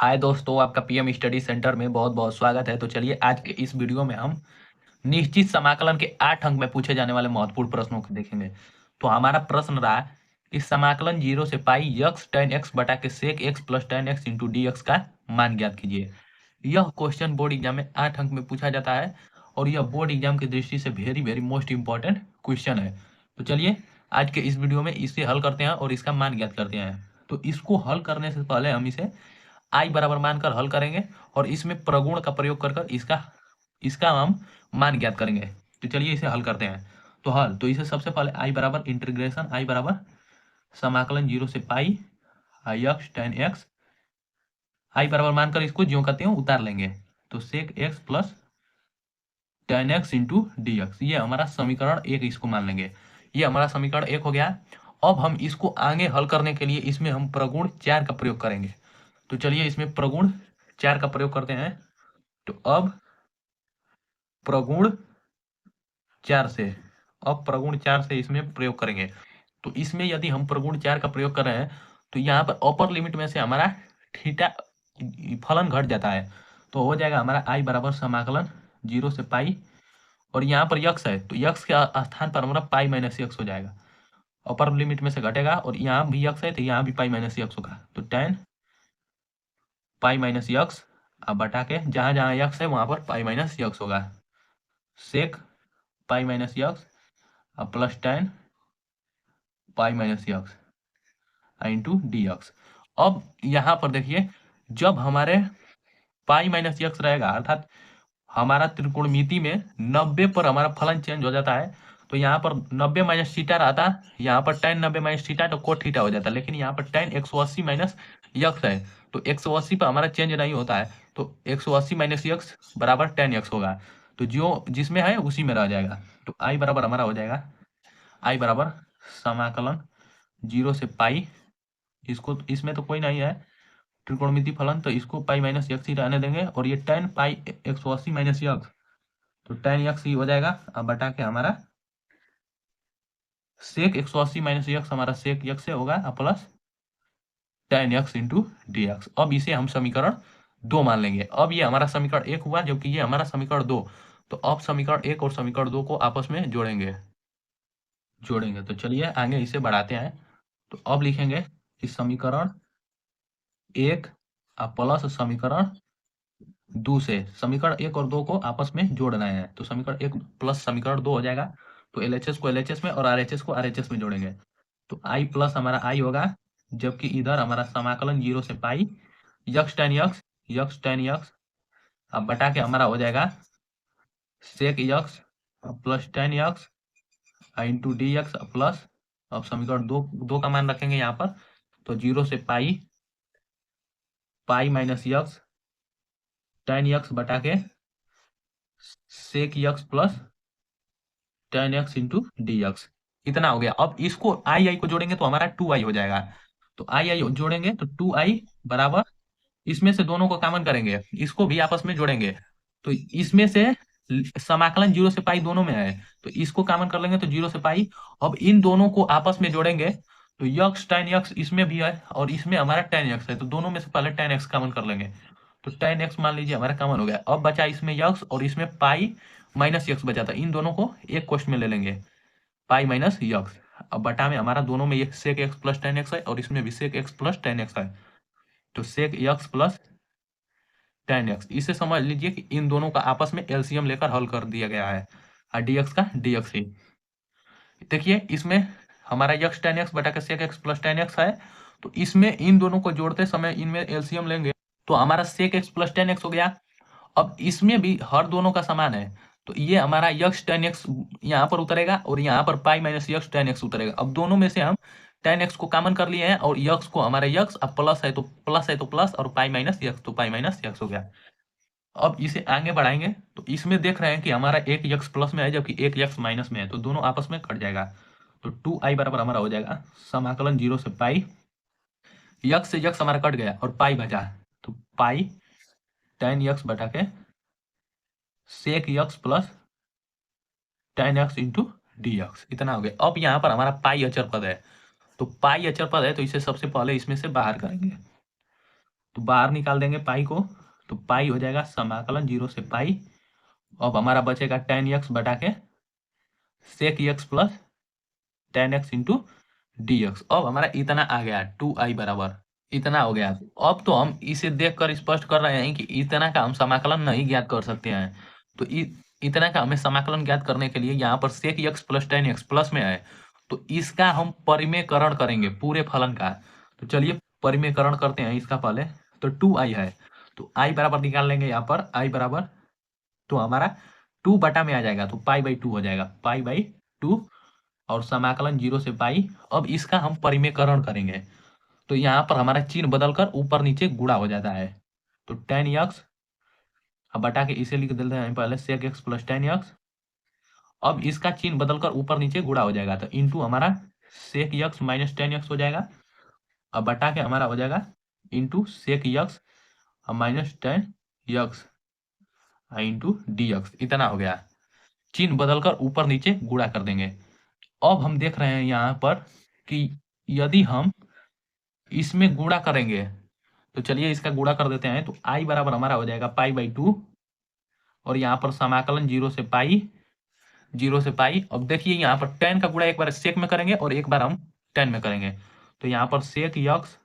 हाय दोस्तों, आपका PM study centre में बहुत बहुत स्वागत है। तो चलिए आज के इस वीडियो में हम निश्चित समाकलन के 8 अंक में पूछे जाने वाले महत्वपूर्ण प्रश्नों को देखेंगे। तो हमारा प्रश्न रहा कि समाकलन 0 से पाई यक्स tan x बटा के sec x plus tan x into D का मान ज्ञात कीजिए। यह क्वेश्चन बोर्ड एग्जाम में 8 अंक में पूछा जाता है और यह बोर्ड एग्जाम की दृष्टि से very very most important question है। तो चलिए आज के इस वीडियो में इसे हल करते हैं और इसका मान ज्ञात करते हैं। तो इसको हल करने से पहले हम इसे आई बराबर मानकर हल करेंगे और इसमें प्रगुण का प्रयोग कर कर इसका इसका हम मान ज्ञात करेंगे। तो चलिए इसे हल करते हैं। तो हल तो इसे सबसे पहले आई बराबर इंटीग्रेशन आई बराबर समाकलन 0 से पाई यक्स tan x आई बराबर मानकर इसको ज्यों करते हैं उतार लेंगे। तो sec x plus tan x into D x, ये हमारा समीकरण एक, इसको मान लेंगे। ये हमारा समीकरण एक हो गया। अब हम इसको आगे हल करने के लिए इसमें हम प्रगुण 4 का प्रयोग करेंगे। तो चलिए इसमें प्रगुण 4 का प्रयोग करते हैं। तो अब प्रगुण 4 से प्रगुण 4 से इसमें प्रयोग करेंगे। तो इसमें यदि हम प्रगुण 4 का प्रयोग कर रहे हैं तो यहाँ पर अपर लिमिट में से हमारा थीटा फलन घट जाता है। तो हो जाएगा हमारा आई बराबर समाकलन 0 से पाई, और यहाँ पर यक्स है तो यक्स के स्थान पर हमारा पाई माइनस यक्स हो जाएगा। अपर लिमिट में से घटेगा और यहाँ भी यक्स है तो यहाँ भी पाई माइनस यक्स होगा। तो tan पाई माइनस यक्स अब बटा के जहां जहां यक्स है वहां पर पाई माइनस यक्स होगा। सेक पाई माइनस यक्स अब प्लस tan पाई minus x into D x. अब यहाँ पर देखिए, जब हमारे पाई माइनस यक्स रहेगा अर्थात हमारा त्रिकोणमिति में 90 पर हमारा फलन चेंज हो जाता है। तो यहाँ पर 90 माइनस थीटा रहता, यहाँ पर tan 90 माइनस थीटा तो कोट थीटा हो जाता, लेकिन यहाँ पर tan 180 माइनस यक्स है तो 180 पर हमारा चेंज नहीं होता है। तो 180 माइनस यक्स बराबर tan x होगा। तो जो जिसमें है उसी में रह जाएगा। तो आई बराबर हमारा हो जाएगा आई बराबर समाकलन 0 से पाई, इसको इसमें तो कोई नहीं है त्रिकोणमिति फलन तो इसको पाई माइनस यक्स ही रहने देंगे, और ये tan पाई 180 माइनस यक्स तो tan x ही हो जाएगा। अब बटा के हमारा सेक 180 माइनस यक्स हमारा सेक यक्स से होगा plus tan x into D x. अब इसे हम समीकरण 2 मान लेंगे। अब ये हमारा समीकरण 1 हुआ जबकि ये हमारा समीकरण 2। तो अब समीकरण 1 और समीकरण 2 को आपस में जोड़ेंगे। तो चलिए आगे इसे बढ़ाते हैं। तो अब लिखेंगे इस समीकरण 1 प्लस समीकरण 2 से समीकरण 1 और 2 को आपस में जोड़ना है। तो समीकरण 1 प्लस समीकरण 2 हो जाएगा। तो एलएचएस को एलएचएस में और आरएचएस को आरएचएस में जोड़ेंगे। तो आई प्लस हमारा आई होगा, जबकि इधर हमारा समाकलन 0 से पाई यक्स tan यक्स अब बटा के हमारा हो जाएगा sec x plus tan x into D x plus, अब समीकरण 2 का मान रखेंगे यहाँ पर। तो 0 से pi minus x tan x बटा के sec x plus tan x into D x, इतना हो गया। अब इसको आई को जोड़ेंगे तो हमारा 2i हो जाएगा। तो आई जोड़ेंगे तो 2i बराबर, इसमें से दोनों को कॉमन करेंगे, इसको भी आपस में जोड़ेंगे। तो इसमें से समाकलन 0 से पाई दोनों में है तो इसको कॉमन कर लेंगे तो 0 से पाई। अब इन दोनों को आपस में जोड़ेंगे तो यक्स tan x इसमें भी है और इसमें हमारा tan x है, तो दोनों में से पहले tan x कॉमन कर लेंगे। तो tan x मान लीजिए हमारा कॉमन हो गया। अब बचा इसमें यक्स और इसमें पाई माइनस यक्स बचा था, इन दोनों को एक क्वेश्चन में ले लेंगे पाई माइनस यक्स। अब बटा में हमारा दोनों में एक sec x plus tan x है और इसमें भी sec x plus tan x है। तो sec x plus tan x, इसे समझ लीजिए कि इन दोनों का आपस में एलसीएम लेकर हल कर दिया गया है और dx का dx ही। देखिए इसमें हमारा यक्स tan x बटा के sec x plus tan x है, तो इसमें इन दोनों को जोड़ते समय इनमें एलसीएम लेंगे तो हमारा sec x plus tan x हो गया। अब इसमें भी हर दोनों का समान है तो ये हमारा यक्स tan x यहाँ पर उतरेगा और यहाँ पर पाई माइनस यक्स tan x उतरेगा। अब दोनों में से हम tan x को कॉमन कर लिए हैं और यक्स को हमारा यक्स, अब प्लस है तो प्लस और पाई माइनस यक्स तो पाई माइनस यक्स हो गया। अब इसे आगे बढ़ाएंगे तो इसमें देख रहे हैं कि हमारा एक यक्स प्लस में है जबकि एक यक्स माइनस में है, तो दोनों आपस में कट जाएगा। तो 2i बराबर हमारा हो जाएगा समाकलन 0 से पाई, यक्स से यक्स हमारा कट गया और पाई बचा, तो पाई tan x बटा के sec x plus tan x into D x, इतना हो गया। अब यहाँ पर हमारा पाई अचर पद है तो पाई अचर पद है तो इसे सबसे पहले इसमें से बाहर करेंगे। तो बाहर निकाल देंगे पाई को, तो पाई हो जाएगा समाकलन 0 से पाई। अब हमारा बचेगा tan x बटा के sec x plus tan x into dx। अब हमारा इतना आ गया 2i बराबर इतना हो गया। अब तो हम इसे देखकर स्पष्ट कर रहे हैं कि इतना का हम समाकलन नहीं ज्ञात कर सकते हैं। तो इतना का हमें समाकलन ज्ञात करने के लिए यहाँ पर sec x plus tan x plus में है, तो इसका हम परिमेयकरण करेंगे पूरे फलन का। तो चलिए परिमेयकरण करते हैं इसका पहले। तो 2i है, तो i बराबर निकाल लेंगे यहाँ पर i बराबर, तो हमारा 2 बटा में आ जाएगा, तो पाई बाई 2 हो जाएगा, पाई बाई 2। और समाकलन 0 से पाई। अब इसका हम परिमेयकरण करेंगे, तो यहाँ पर हमारा चिन्ह बदलकर ऊपर नीचे गुणा हो जाता है। तो tan x, अब बटा के इसे लिख देते हैं पहले sec x plus tan x। अब इसका चिन्ह बदलकर ऊपर नीचे गुणा हो जाएगा, तो इंटू हमारा sec x minus tan x हो जाएगा। अब बटा के हमारा हो जाएगा into sec x minus tan x into dx। इतना हो गया, चिन्ह बदलकर ऊपर नीचे गुणा कर देंगे। अब हम देख रहे हैं यहाँ पर कि यदि हम इसमें गुणा करेंगे, तो चलिए इसका गुणा कर देते हैं। तो i बराबर हमारा हो जाएगा पाई बाई 2, और यहाँ पर समाकलन 0 से पाई, 0 से पाई। अब देखिए यहाँ पर tan का गुणा एक बार सेक में करेंगे और एक बार हम tan में करेंगे, तो यहाँ पर सेक x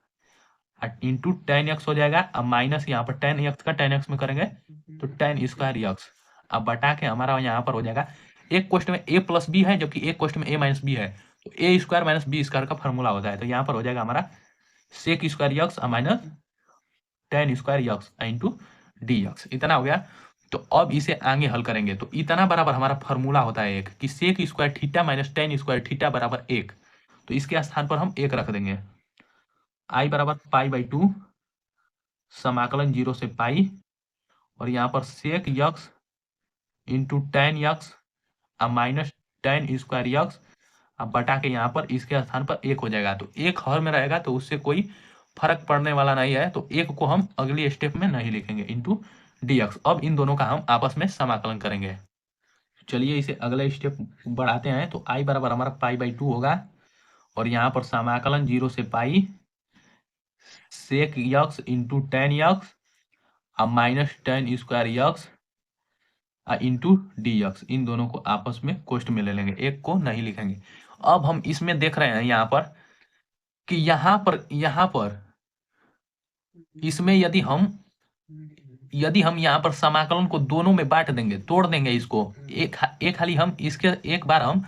इंटू tan x हो जाएगा। अब माइनस यहाँ पर tan x का tan x में करेंगे तो tan स्क्वायर x। अब बटा के हमारा यहाँ पर हो जाएगा, एक क्वेश्चन में a प्लस बी है जबकि एक क्वेश्चन में a माइनस बी है, तो a square minus b square का फॉर्मूला होता है। तो यहाँ पर हो जाएगा हमारा sec square x minus tan square x into dx। इतना हो गया। तो अब इसे आगे हल करेंगे, तो इतना बराबर हमारा फॉर्मूला होता है एक कि sec square theta minus tan square theta बराबर 1। तो इसके स्थान पर हम 1 रख देंगे। i बराबर पाई बाई 2 समाकलन 0 से पाई, और यहाँ पर सेक x into tan x minus tan square x। अब बटा के यहाँ पर इसके स्थान पर 1 हो जाएगा, तो 1 हर में रहेगा तो उससे कोई फर्क पड़ने वाला नहीं है, तो 1 को हम अगली स्टेप में नहीं लिखेंगे इंटू dx। अब इन दोनों का हम आपस में समाकलन करेंगे। चलिए इसे अगले स्टेप बढ़ाते हैं। तो i बराबर हमारा पाई बाई 2 होगा, और यहाँ पर समाकलन 0 से पाई सेक x into tan x minus tan square x into dx। इन दोनों को आपस में कोष्ठ में ले लेंगे, एक को नहीं लिखेंगे। अब हम इसमें देख रहे हैं यहाँ पर कि यहाँ पर इसमें यदि हम यहाँ पर समाकलन को दोनों में बांट देंगे, तोड़ देंगे इसको, एक हाली हम इसके एक बार हम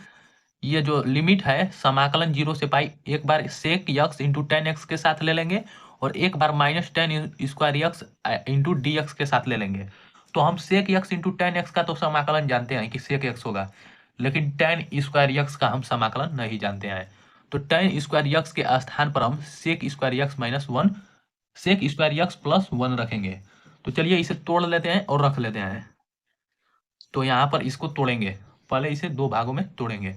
ये जो लिमिट है समाकलन 0 से पाई, एक बार sec x into tan x के साथ ले लेंगे, और एक बार minus tan square x into dx के साथ ले लेंगे। तो हम sec x into tan x का तो समाकलन जानते हैं कि सेक x होगा, लेकिन tan स्क्वायर x का हम समाकलन नहीं जानते हैं। तो tan स्क्वायर x के स्थान पर हम sec square x minus 1 sec square x plus 1 रखेंगे। तो चलिए इसे तोड़ लेते हैं और रख लेते हैं। तो यहाँ पर इसको तोड़ेंगे, पहले इसे दो भागों में तोड़ेंगे,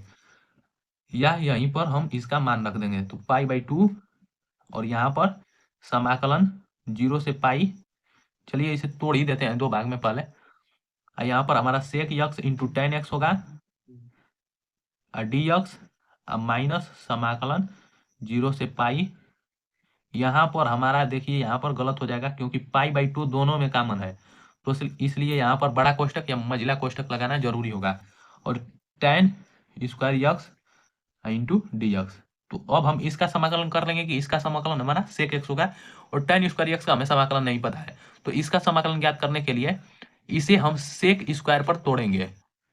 या यहीं पर हम इसका मान रख देंगे। तो पाई बाई 2, और यहाँ पर समाकलन 0 से पाई। चलिए इसे तोड़ ही देते हैं दो भाग में पहले। यहाँ पर हमारा सेक x इंटू tan x होगा, dx माइनस समाकलन 0 से पाई। यहाँ पर हमारा देखिए यहाँ पर गलत हो जाएगा क्योंकि पाई बाई 2 दोनों में कॉमन है, तो इसलिए यहाँ पर बड़ा कोष्ठक या मझिला कोष्ठक लगाना जरूरी होगा। और tan square x into dx। तो अब हम इसका समाकलन कर लेंगे कि इसका समाकलन हमारा सेक x होगा, और tan स्क्वायर x का हमें समाकलन नहीं पता है। तो इसका समाकलन ज्ञात करने के लिए इसे हम सेक स्क्वायर पर तोड़ेंगे।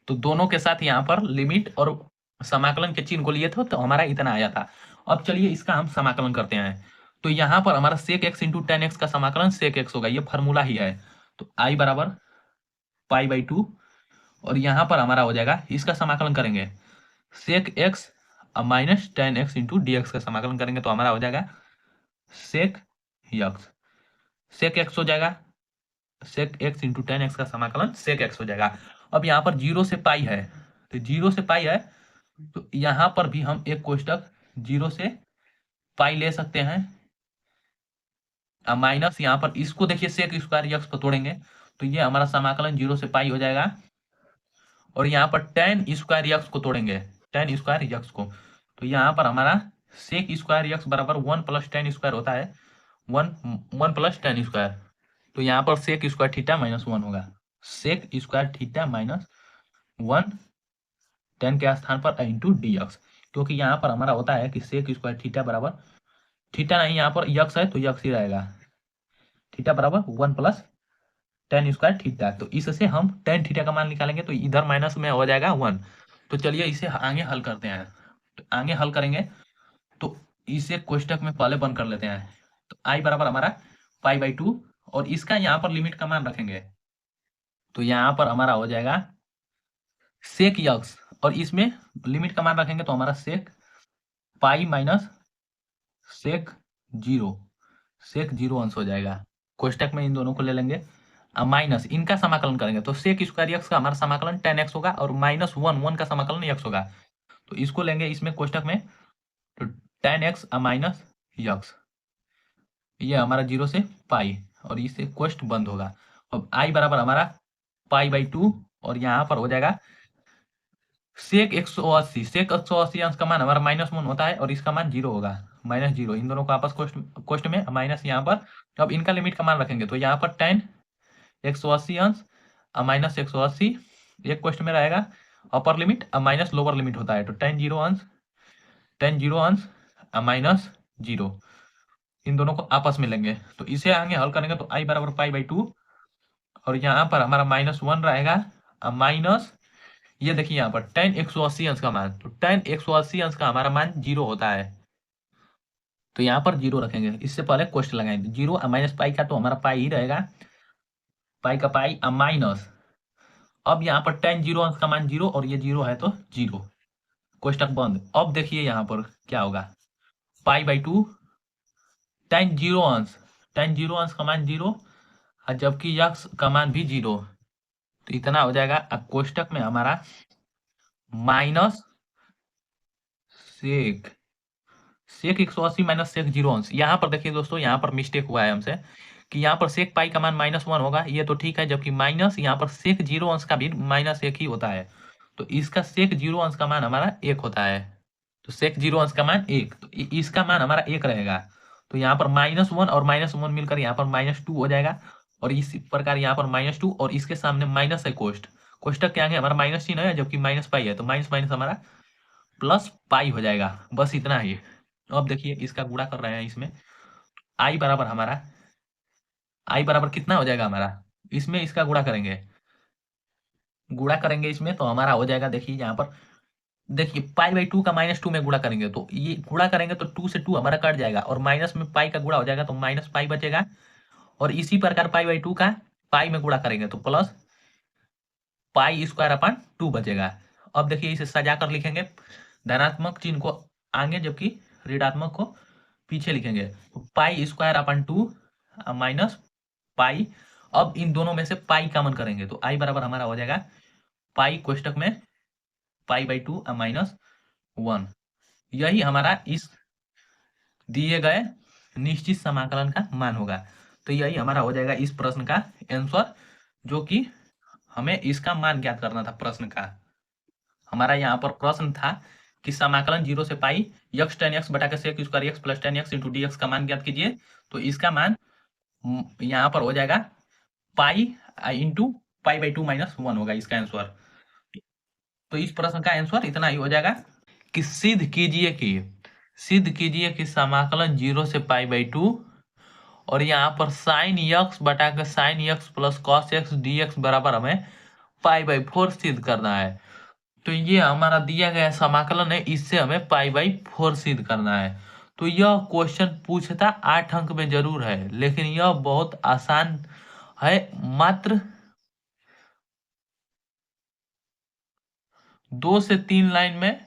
तो दोनों के साथ यहाँ पर लिमिट और समाकलन के चिन्ह को लिए थे, तो हमारा इतना आया था। अब चलिए इसका हम समाकलन करते हैं। तो यहाँ पर हमारा सेक x इंटू tan x का समाकलन सेक x होगा, ये फॉर्मूला ही है। तो i बराबर पाई बाई 2, और यहाँ पर हमारा हो जाएगा, इसका समाकलन करेंगे सेक x minus tan x into dx का समाकलन करेंगे, तो हमारा हो जाएगा सेक x हो जाएगा, सेक x इंटू tan x का समाकलन सेक x हो जाएगा। अब यहाँ पर 0 से पाई है, तो 0 से पाई है, तो यहाँ पर भी हम एक कोष्ठक 0 से पाई ले सकते हैं, माइनस यहाँ पर इसको देखिए सेक स्क्वायर x पर तोड़ेंगे, तो ये हमारा समाकलन 0 से पाई हो जाएगा। और यहाँ पर tan स्क्वायर x को तोड़ेंगे, tan स्क्वायर x को, तो यहाँ पर हमारा सेक स्क्वायर x बराबर 1 प्लस tan स्क्वायर होता है, वन प्लस टेन स्क्वायर, तो यहाँ पर sec square theta minus one होगा, sec square theta minus one, tan के स्थान पर इंटू डी एक्स, क्योंकि यहाँ पर हमारा होता है कि सेक स्क्वायर थीटा बराबर, थीटा नहीं यहाँ पर यक्स है तो यक्स ही रहेगा, थीटा बराबर one plus ten square theta. तो इससे हम टेन थीटा का मान निकालेंगे तो इधर माइनस में हो जाएगा वन। तो चलिए इसे आगे हल करते हैं। तो आगे हल करेंगे तो इसे कोष्टक में पहले बंद कर लेते हैं। तो आई बराबर हमारा पाई बाई टू, और इसका यहाँ पर लिमिट का मान रखेंगे तो यहाँ पर हमारा हो जाएगा सेक यक्स, और इसमें लिमिट का मान रखेंगे तो हमारा sec pi minus sec zero, sec zero अंश हो जाएगा। कोष्टक में इन दोनों को ले लेंगे, माइनस इनका समाकलन करेंगे तो सेक स्क्वायर एक्स का हमारा समाकलन टेन एक्स होगा, और माइनस वन वन का समाकलन एक्स होगा। तो इसको लेंगे इसमें कोष्टक में, तो टेन एक्स माइनस यक्स, ये हमारा जीरो से पाई, और इससे कोष्ट बंद होगा। अब आई बराबर हमारा पाई बाई टू, और यहाँ पर हो जाएगा सेक 180, सेक 180 अंश का मान हमारा माइनस वन होता है, और इसका मान जीरो होगा, माइनस जीरो, इन दोनों को आपस कोष्ट में माइनस यहाँ पर। अब इनका लिमिट का मान रखेंगे तो यहाँ पर टेन 180 अंश माइनस 180 एक क्वेश्चन में रहेगा, upper limit minus lower limit होता है, तो टेन जीरो अंश माइनस जीरो, इन दोनों को आपस में लेंगे तो इसे आगे हल करेंगे तो आई बराबर पाई बाई टू, और यहाँ पर हमारा माइनस वन रहेगा, माइनस ये देखिए यहाँ पर टेन 180 अंश का मान, तो टेन 180 अंश का हमारा मान जीरो होता है, तो यहाँ पर जीरो रखेंगे। इससे पहले क्वेश्चन लगाएंगे, जीरो माइनस पाई का तो हमारा पाई ही रहेगा, पाई का पाई माइनस, अब यहाँ पर टेन जीरो अंश का मान जीरो, और ये जीरो है तो जीरो, कोष्टक बंद। अब देखिए यहाँ पर क्या होगा, pi by two ten zero अंश का मान जीरो, और जबकि यक्स का मान भी जीरो, तो इतना हो जाएगा। अब कोष्टक में हमारा माइनस सेक, सेक 180 माइनस सेक जीरो अंश। यहाँ पर देखिए दोस्तों, यहाँ पर मिस्टेक हुआ है हमसे कि यहाँ पर सेक पाई का मान माइनस वन होगा, ये तो ठीक है, जबकि माइनस यहाँ पर सेक जीरो अंश का भी माइनस एक ही होता है, तो इसका सेक जीरो अंश का मान हमारा एक होता है, तो सेक जीरो अंश का मान एक, तो इसका मान हमारा एक रहेगा। तो यहाँ पर माइनस वन और माइनस वन मिलकर यहाँ पर माइनस टू हो जाएगा, और इस प्रकार यहाँ पर माइनस टू, और इसके सामने माइनस है कोष्टक के आगे हमारा माइनस चिन्ह है, जबकि माइनस पाई है, तो माइनस माइनस हमारा प्लस पाई हो जाएगा, बस इतना ही। अब देखिए इसका गुणा कर रहे हैं इसमें, आई बराबर हमारा, आई बराबर कितना हो जाएगा हमारा, इसमें इसका गुणा करेंगे इसमें तो हमारा हो जाएगा, देखिए यहाँ पर देखिए पाई बाई टू का माइनस टू में गुणा करेंगे तो ये गुणा करेंगे तो टू से टू हमारा कट जाएगा, और माइनस में पाई का गुणा हो जाएगा तो माइनस पाई बचेगा, और इसी प्रकार पाई बाई टू का पाई में गुणा करेंगे तो plus pi square upon two बचेगा। अब देखिए इसे सजा कर लिखेंगे, धनात्मक चिन्ह को आगे जबकि ऋणात्मक को पीछे लिखेंगे, तो pi square upon two minus pi, अब इन दोनों में से पाई कॉमन करेंगे तो आई बराबर हमारा हो जाएगा पाई कोष्टक में pi by two minus one. यही हमारा इस दिए गए निश्चित समाकलन का मान होगा। तो यही हमारा हो जाएगा इस प्रश्न का आंसर, जो कि हमें इसका मान ज्ञात करना था। प्रश्न का हमारा यहाँ पर प्रश्न था कि समाकलन जीरो से पाई यक्स टेन एक्स बटा के sec square x plus tan x into D x का मान ज्ञात कीजिए, तो इसका मान यहाँ पर हो जाएगा pi into pi by two minus one होगा इसका आंसर। तो इस प्रश्न का आंसर इतना ही हो जाएगा कि सिद्ध कीजिए कि समाकलन जीरो से पाई बाई टू, और यहाँ पर साइन यक्स बटा के sign x plus cos x d x बराबर हमें पाई बाई फोर सिद्ध करना है। तो ये हमारा दिया गया समाकलन है, इससे हमें पाई बाई फोर सिद्ध करना है। तो यह क्वेश्चन पूछता 8 अंक में जरूर है, लेकिन यह बहुत आसान है, मात्र 2 से 3 लाइन में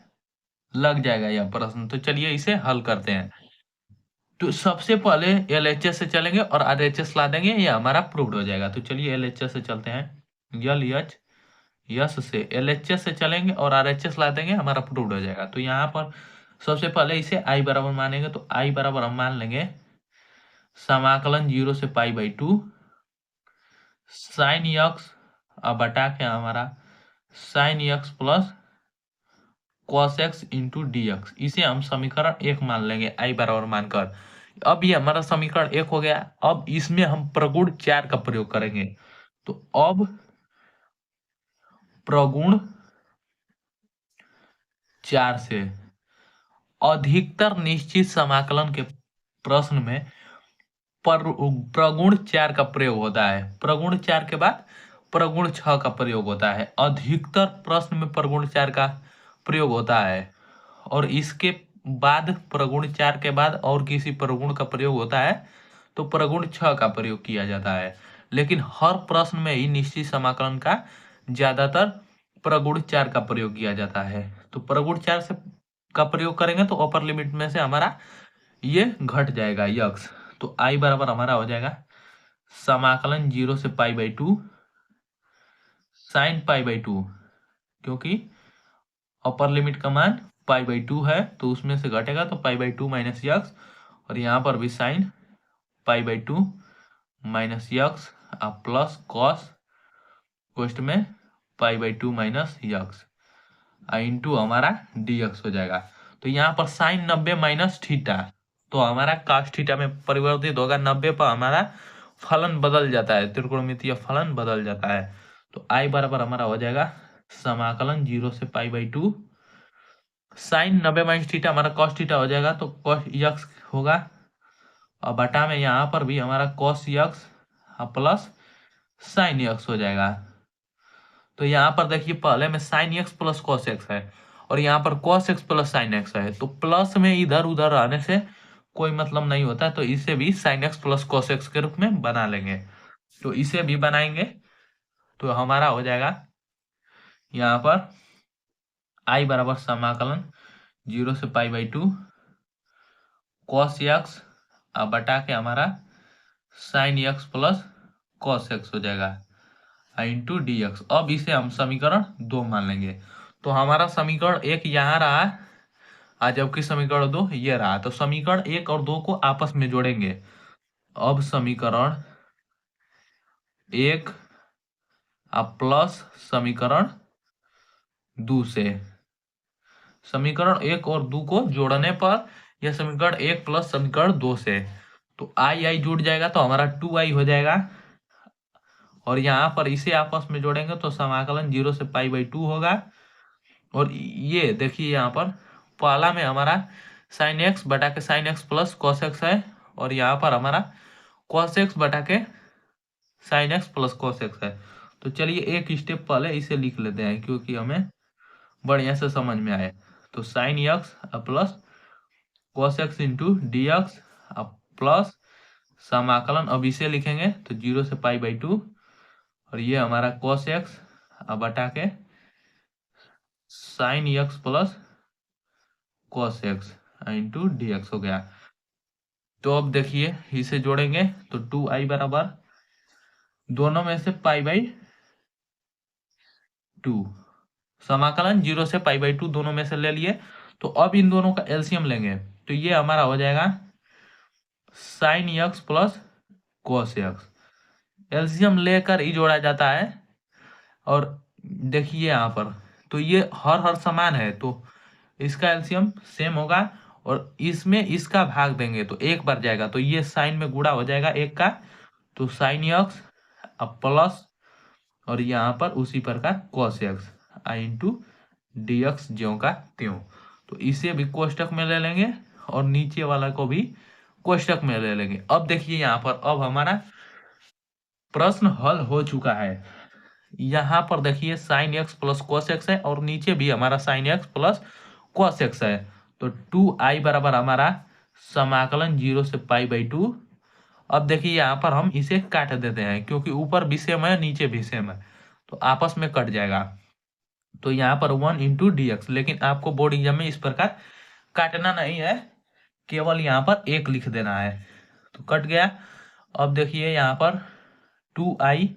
लग जाएगा यह प्रश्न। तो चलिए इसे हल करते हैं। तो सबसे पहले एलएचएस से चलेंगे और आरएचएस ला देंगे, ये हमारा प्रूव्ड हो जाएगा। तो चलिए एलएचएस से चलते हैं, एलएच यस से एलएचएस से चलेंगे और आरएचएस ला देंगे, हमारा प्रूव्ड हो जाएगा। तो यहाँ पर सबसे पहले इसे आई बराबर मानेंगे, तो आई बराबर हम मान लेंगे समाकलन जीरो से pi by two sign x बटा के हमारा sign x plus cos x into D X, इसे हम समीकरण एक मान लेंगे आई बराबर मानकर। अब ये हमारा समीकरण 1 हो गया। अब इसमें हम प्रगुण 4 का प्रयोग करेंगे। तो अब प्रगुण 4 से अधिकतर निश्चित समाकलन के प्रश्न में प्रगुण 4 का प्रयोग होता है। प्रगुण 4 के बाद प्रगुण 6 का प्रयोग होता है। अधिकतर प्रश्न में प्रगुण 4 का प्रयोग होता है और इसके बाद प्रगुण 4 के बाद और किसी प्रगुण का प्रयोग होता है तो प्रगुण 6 का प्रयोग किया जाता है। लेकिन हर प्रश्न में ही निश्चित समाकलन का ज्यादातर प्रगुण 4 का प्रयोग किया जाता है। तो प्रगुण 4 से का प्रयोग करेंगे तो अपर लिमिट में से हमारा ये घट जाएगा यक्स। तो आई बराबर हमारा हो जाएगा समाकलन 0 से π/2 साइन π/2, क्योंकि अपर लिमिट का मान π/2 है तो उसमें से घटेगा तो π/2 माइनस यक्स, और यहाँ पर भी sine π/2 minus x plus cos कोष्ट में π/2 माइनस यक्स इंटू हमारा dx हो जाएगा। तो यहाँ पर साइन 90 माइनस थीटा, तो हमारा cos थीटा में परिवर्तित होगा। 90 पर हमारा फलन बदल जाता है, त्रिकोणमितीय फलन बदल जाता है। तो आई बराबर हमारा हो जाएगा समाकलन 0 से π/2 साइन 90 माइनस थीटा हमारा cos थीटा हो जाएगा, तो cos यक्स होगा और बटा में यहाँ पर भी हमारा cos x plus sign x हो जाएगा। तो यहाँ पर देखिए पहले में sine x plus cos x है और यहाँ पर cos x plus sine x है, तो प्लस में इधर उधर आने से कोई मतलब नहीं होता है, तो इसे भी sine x plus cos x के रूप में बना लेंगे। तो इसे भी बनाएंगे तो हमारा हो जाएगा यहाँ पर आई बराबर समाकलन 0 से π/2 कॉस एक्स बटा के हमारा sine x plus cos x हो जाएगा इंटू dx। अब इसे हम समीकरण 2 मान लेंगे। तो हमारा समीकरण 1 यहाँ रहा, जबकि समीकरण 2 ये रहा। तो समीकरण 1 और 2 को आपस में जोड़ेंगे। अब समीकरण 1 प्लस समीकरण 2 से समीकरण 1 और 2 को जोड़ने पर यह समीकरण 1 प्लस समीकरण 2 से, तो आई जुड़ जाएगा तो हमारा 2i हो जाएगा और यहाँ पर इसे आपस में जोड़ेंगे तो समाकलन 0 से π/2 होगा। और ये देखिए यहाँ पर पहला में हमारा साइन एक्स बटा के sine x plus cos x है और यहाँ पर हमारा कॉस एक्स बटा के sine x plus cos x है। तो चलिए एक स्टेप पहले इसे लिख लेते हैं क्योंकि हमें बढ़िया से समझ में आए। तो sine x plus cos x into D x plus समाकलन, अब इसे लिखेंगे तो 0 से π/2 और ये हमारा कॉस एक्स बटा के sine x plus cos x into dx हो गया। तो अब देखिए इसे जोड़ेंगे तो 2i बराबर दोनों में से π/2 समाकलन 0 से π/2 दोनों में से ले लिए। तो अब इन दोनों का एलसीएम लेंगे तो ये हमारा हो जाएगा sine x plus cos x. LCM लेकर ही जोड़ा जाता है और देखिए यहाँ पर तो ये हर समान है तो इसका एलसीएम सेम होगा और इसमें इसका भाग देंगे तो एक बार जाएगा तो ये साइन में गुणा हो जाएगा एक का, तो साइन एक्स प्लस और यहाँ पर उसी प्रकार कॉस एक्स इंटू dx ज्यों का त्यों। तो इसे भी कोष्टक में ले लेंगे और नीचे वाला को भी कोष्टक में ले लेंगे। अब देखिए यहाँ पर अब हमारा प्रश्न हल हो चुका है। यहाँ पर देखिए sine x plus cos x है और नीचे भी हमारा sine x plus cos x है। तो 2i बराबर हमारा समाकलन 0 से π/2। अब देखिए यहाँ पर हम इसे काट देते हैं क्योंकि ऊपर भी सेम है नीचे भी सेम है तो आपस में कट जाएगा। तो यहाँ पर 1 इंटू dx, लेकिन आपको बोर्ड एग्जाम में इस प्रकार काटना नहीं है, केवल यहाँ पर एक लिख देना है तो कट गया। अब देखिए यहाँ पर 2i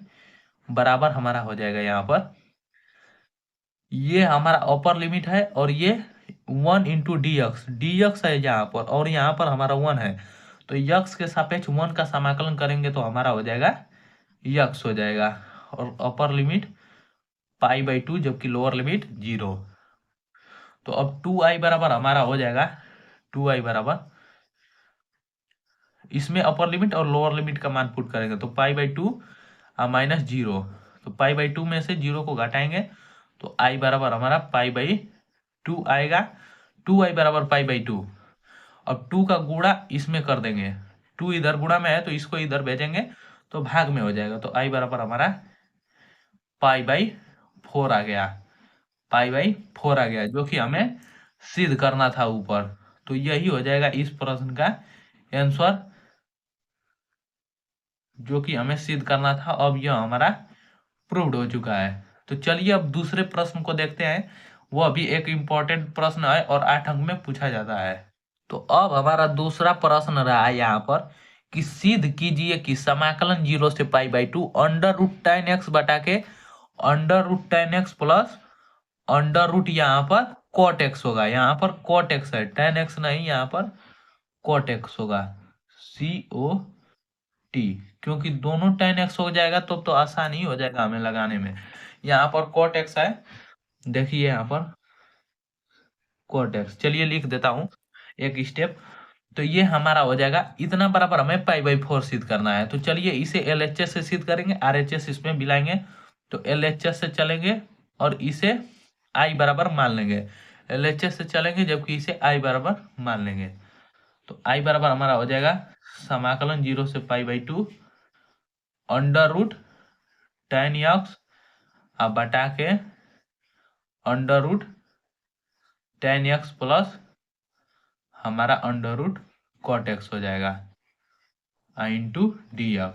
बराबर हमारा हो जाएगा यहाँ पर ये हमारा अपर लिमिट है और ये 1 इंटू dx है यहाँ पर और यहाँ पर हमारा 1 है तो यक्स के सापेक्ष 1 का समाकलन करेंगे तो हमारा हो जाएगा यक्स हो जाएगा और अपर लिमिट π/2 जबकि लोअर लिमिट 0। तो अब 2i बराबर हमारा हो जाएगा 2i बराबर इसमें अपर लिमिट और लोअर लिमिट का मान पुट करेंगे तो पाई/2 माइनस 0। तो पाई/2 में से 0 को घटाएंगे तो आई बराबर हमारा पाई/2 आएगा। 2i बराबर पाई/2। अब 2 का गुणा इसमें कर देंगे, 2 इधर गुणा में है तो इसको इधर भेजेंगे तो भाग में हो जाएगा। तो आई बराबर हमारा पाई/4 आ गया, पाई/4 आ गया, जो कि हमें सिद्ध करना था ऊपर। तो यही हो जाएगा इस प्रश्न का आंसर, जो कि हमें सिद्ध करना था। अब यह हमारा प्रूव्ड हो चुका है। तो चलिए अब दूसरे प्रश्न को देखते हैं। वह भी एक इम्पोर्टेंट प्रश्न है और 8 अंक में पूछा जाता है। तो अब हमारा दूसरा प्रश्न रहा है यहाँ पर कि सिद्ध कीजिए कि समाकलन 0 से पाई/2 अंडर रूट tan x बटा के under root tan x plus under root यहाँ पर cot x होगा। यहाँ पर cot x है, tan x नहीं, यहाँ पर cot x होगा, COT, क्योंकि दोनों tan x हो जाएगा तो आसानी हो जाएगा हमें लगाने में। यहाँ पर cot x है, देखिए यहाँ पर cot x। चलिए लिख देता हूँ एक स्टेप। तो ये हमारा हो जाएगा, इतना बराबर हमें पाई/4 सिद्ध करना है। तो चलिए इसे LHS से सिद्ध करेंगे, RHS इसमें मिलाएंगे तो LHS से चलेंगे और इसे I बराबर मान लेंगे। LHS से चलेंगे जबकि इसे I बराबर मान लेंगे। तो I बराबर हमारा हो जाएगा समाकलन 0 से पाई/2 अंडर रूट tan x अब बटा के under root tan x plus हमारा अंडर रूट cot x हो जाएगा इंटू dx।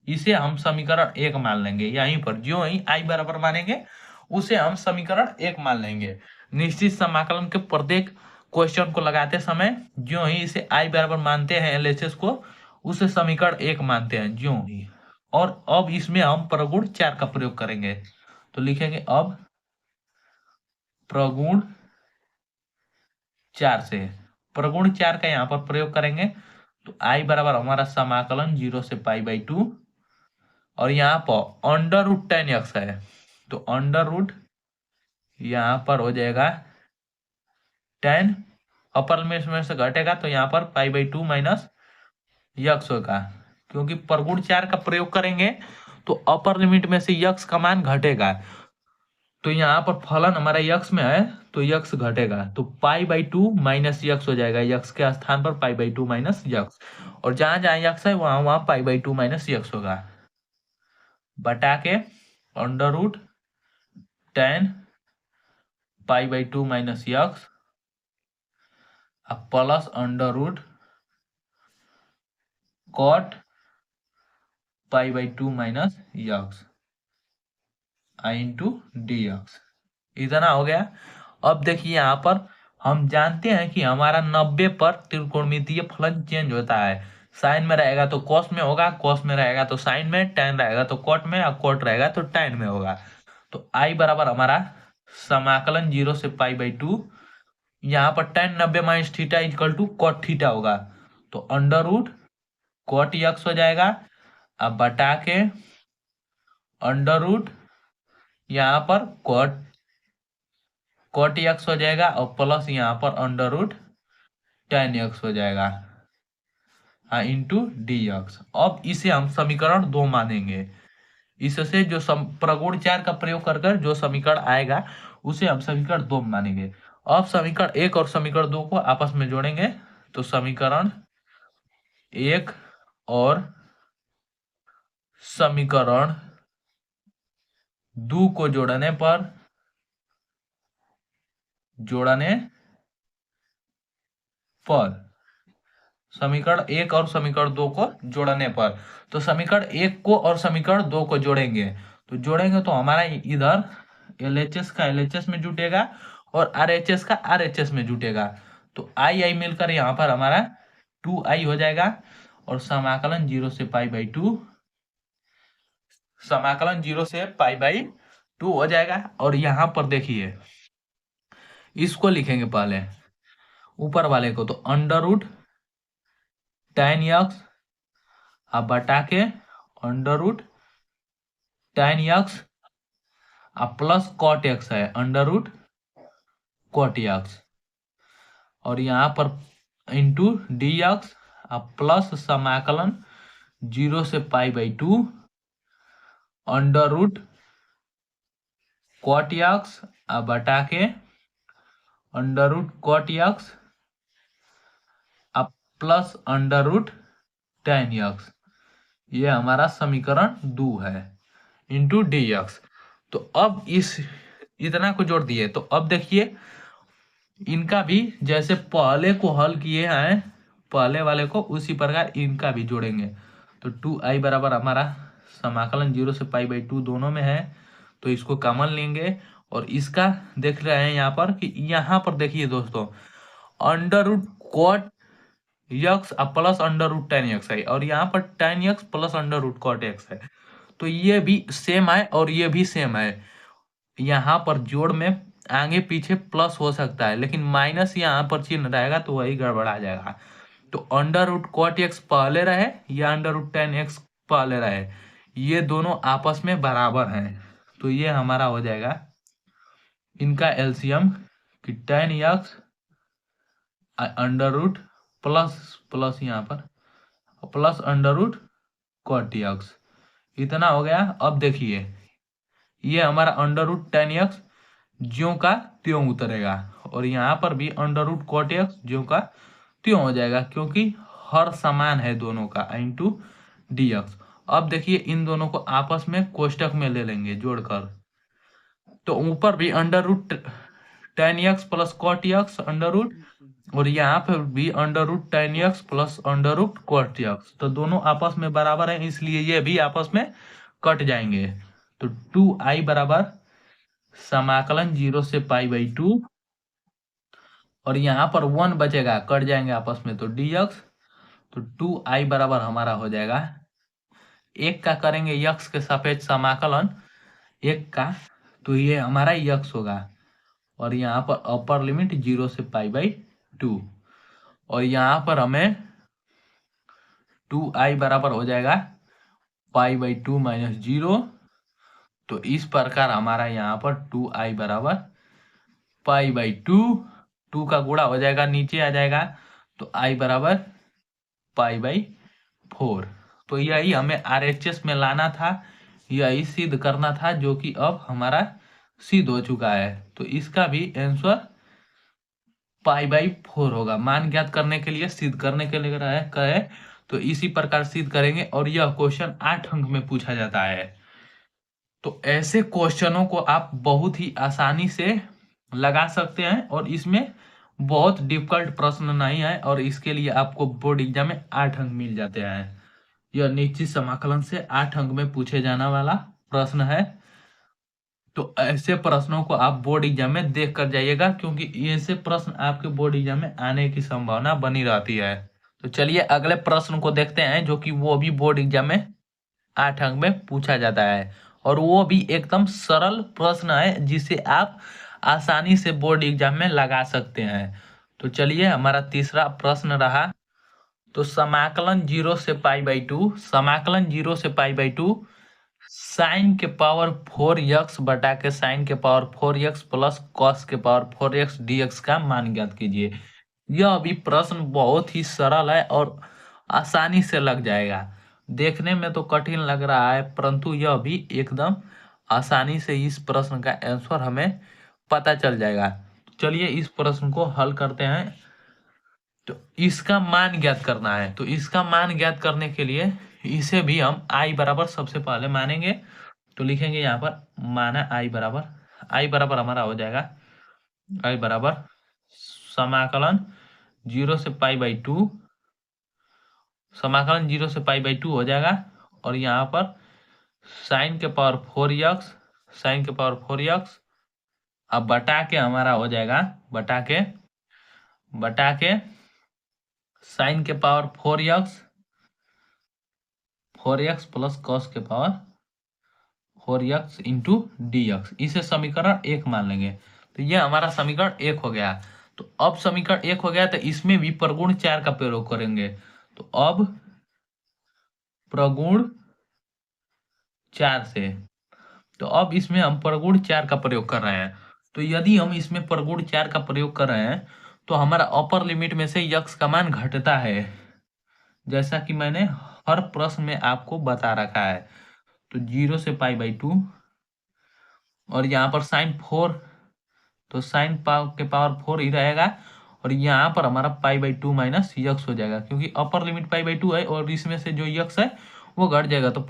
इसे हम समीकरण 1 मान लेंगे। यहीं पर जो ही I बराबर मानेंगे उसे हम समीकरण 1 मान लेंगे। निश्चित समाकलन के प्रत्येक क्वेश्चन को लगाते समय जो ही इसे I बराबर मानते हैं LHS को, उसे समीकरण 1 मानते हैं जो ही। और अब इसमें हम प्रगुण 4 का प्रयोग करेंगे। तो लिखेंगे अब प्रगुण 4 से, प्रगुण 4 का यहाँ पर प्रयोग करेंगे तो I बराबर हमारा समाकलन 0 से पाई/2 और यहाँ पर अंडर रूट tan x है तो अंडर रूट यहाँ पर हो जाएगा tan, अपर में से घटेगा तो यहाँ पर पाई/2 माइनस x होगा। क्योंकि प्रगुण 4 का प्रयोग करेंगे तो अपर लिमिट में से x का मान घटेगा, तो यहाँ पर फलन हमारा x में है तो x घटेगा तो पाई/2 माइनस x हो जाएगा। x के स्थान पर पाई/2 माइनस x, और जहां जहां x है वहां वहां पाई/2 माइनस x होगा, बटा के under root tan pi minus x plus under root pi minus x into dx। इतना हो गया। अब देखिए यहाँ पर हम जानते हैं कि हमारा 90 पर त्रिकोणमितीय फलन चेंज होता है। साइन में रहेगा तो कॉस में होगा, कॉस में रहेगा तो साइन में, tan रहेगा तो कॉट में, और कॉट रहेगा तो tan में होगा। तो I बराबर हमारा समाकलन 0 से पाई/2, यहाँ पर tan 90 minus theta equal to cot theta होगा तो अंडर रूट कॉट x हो जाएगा। अब बटा के अंडर रूट यहाँ पर कॉट x हो जाएगा और प्लस यहाँ पर अंडर रूट tan x हो जाएगा इंटू dx। अब इसे हम समीकरण 2 मानेंगे। इससे जो प्रगुण 4 का प्रयोग कर जो समीकरण आएगा उसे हम समीकरण 2 मानेंगे। अब समीकरण 1 और समीकरण 2 को आपस में जोड़ेंगे तो समीकरण 1 और समीकरण 2 को जोड़ने पर समीकरण 1 और समीकरण 2 को जोड़ने पर, तो समीकरण 1 को और समीकरण 2 को जोड़ेंगे तो हमारा इधर LHS का LHS में जुटेगा और RHS का RHS में जुटेगा। तो I मिलकर यहाँ पर हमारा 2i हो जाएगा और समाकलन 0 से पाई/2 हो जाएगा। और यहाँ पर देखिए इसको लिखेंगे पहले ऊपर वाले को, तो अंडर रूट tan x अब बटा के अंडर रूट tan x अब प्लस cot x है अंडर रूट cot x, और यहाँ पर इंटू dx अब प्लस समाकलन 0 से π/2 अंडर रूट कॉट एक्स अब बटा के अंडर रूट कॉट एक्स अब plus under root tan x. ये हमारा समीकरण 2 है इंटू डी एक्स। तो अब इस इतना को जोड़ दिए, तो अब देखिए इनका भी जैसे पहले को हल किए हैं पहले वाले को, उसी प्रकार इनका भी जोड़ेंगे। तो 2i बराबर हमारा समाकलन 0 से π/2 दोनों में है, तो इसको कॉमन लेंगे। और इसका देख रहे हैं यहाँ पर कि यहाँ पर देखिए दोस्तों under root cot x plus under root tan x है, और यहाँ पर tan x plus under root cot x है। तो ये भी सेम है और ये भी सेम है। यहाँ पर जोड़ में आगे पीछे प्लस हो सकता है, लेकिन माइनस यहाँ पर चिन्ह रहेगा तो वही गड़बड़ा जाएगा। तो अंडर रूट कॉट एक्स पहले रहे या अंडर रूट tan एक्स पहले रहे, ये दोनों आपस में बराबर हैं। तो ये हमारा हो जाएगा इनका एलसीएम कि tan x under root plus plus यहाँ पर plus under root cot x, इतना हो गया। अब देखिए ये हमारा अंडर रूट tan एक्स ज्यों का त्यों उतरेगा, और यहाँ पर भी अंडर रूट कॉट एक्स ज्यों का त्यों हो जाएगा, क्योंकि हर समान है दोनों का इंटू डी एक्स। अब देखिए इन दोनों को आपस में कोष्टक में ले लेंगे जोड़कर, तो ऊपर भी under root tan x plus cot x under root, और यहाँ पर भी under root tan x plus under root cot x, तो दोनों आपस में बराबर है, इसलिए ये भी आपस में कट जाएंगे। तो 2i बराबर समाकलन 0 से π/2, और यहाँ पर 1 बचेगा, कट जाएंगे आपस में, तो dx। तो 2i बराबर हमारा हो जाएगा, एक का करेंगे x के सापेक्ष समाकलन एक का, तो ये हमारा x होगा, और यहाँ पर अपर लिमिट 0 से π/2, और यहाँ पर हमें 2i बराबर हो जाएगा π/2 माइनस 0। तो इस प्रकार हमारा यहाँ पर 2i बराबर π/2, 2 का गुणा हो जाएगा नीचे आ जाएगा, तो i बराबर π/4। तो यही हमें RHS में लाना था, यही सिद्ध करना था, जो कि अब हमारा सिद्ध हो चुका है। तो इसका भी आंसर π/4 होगा। मान ज्ञात करने के लिए सिद्ध करने के लिए कहे तो इसी प्रकार सिद्ध करेंगे, और यह क्वेश्चन 8 अंक में पूछा जाता है। तो ऐसे क्वेश्चनों को आप बहुत ही आसानी से लगा सकते हैं, और इसमें बहुत डिफिकल्ट प्रश्न नहीं है, और इसके लिए आपको बोर्ड एग्जाम में 8 अंक मिल जाते हैं। यह निश्चित समाकलन से 8 अंक में पूछे जाने वाला प्रश्न है। तो ऐसे प्रश्नों को आप बोर्ड एग्जाम में देख कर जाइएगा, क्योंकि ऐसे प्रश्न आपके बोर्ड एग्जाम में आने की संभावना बनी रहती है। तो चलिए अगले प्रश्न को देखते हैं, जो कि वो भी बोर्ड एग्जाम में 8 अंक में पूछा जाता है, और वो भी एकदम सरल प्रश्न है जिसे आप आसानी से बोर्ड एग्जाम में लगा सकते हैं। तो चलिए हमारा तीसरा प्रश्न रहा, तो समाकलन 0 से π/2, समाकलन 0 से π/2 साइन के पावर 4x बटा के साइन के पावर 4x प्लस कॉस के पावर 4x dx का मान ज्ञात कीजिए। यह भी प्रश्न बहुत ही सरल है और आसानी से लग जाएगा। देखने में तो कठिन लग रहा है, परंतु यह भी एकदम आसानी से इस प्रश्न का आंसर हमें पता चल जाएगा। चलिए इस प्रश्न को हल करते हैं। तो इसका मान ज्ञात करना है, तो इसका मान ज्ञात करने के लिए इसे भी हम i बराबर सबसे पहले मानेंगे। तो लिखेंगे यहाँ पर माना i बराबर हमारा हो जाएगा i बराबर समाकलन 0 से π/2, समाकलन 0 से π/2 हो जाएगा, और यहाँ पर साइन के पावर 4x, साइन के पावर 4x अब बटा के हमारा हो जाएगा बटा के साइन के पावर 4x प्लस कॉस के पावर 4x इंटू dx। इसे समीकरण 1 मान लेंगे। तो ये हमारा समीकरण 1 हो गया। तो अब समीकरण 1 हो गया, तो इसमें भी प्रगुण 4 का प्रयोग करेंगे। तो अब प्रगुण 4 से, तो अब इसमें हम प्रगुण 4 का प्रयोग कर रहे हैं। तो यदि हम इसमें प्रगुण 4 का प्रयोग कर रहे हैं, तो हमारा अपर लिमिट में से x का मान घटता है, जैसा कि मैंने हर प्रश्न में आपको बता रखा है। तो 0 से π/2 और यहाँ पर sin 4, तो sin के पावर 4 ही रहेगा और यहाँ पर हमारा π/2 माइनस यक्स हो जाएगा, क्योंकि अपर लिमिट π/2 है और इसमें से जो यक्स है वो घट जाएगा, तो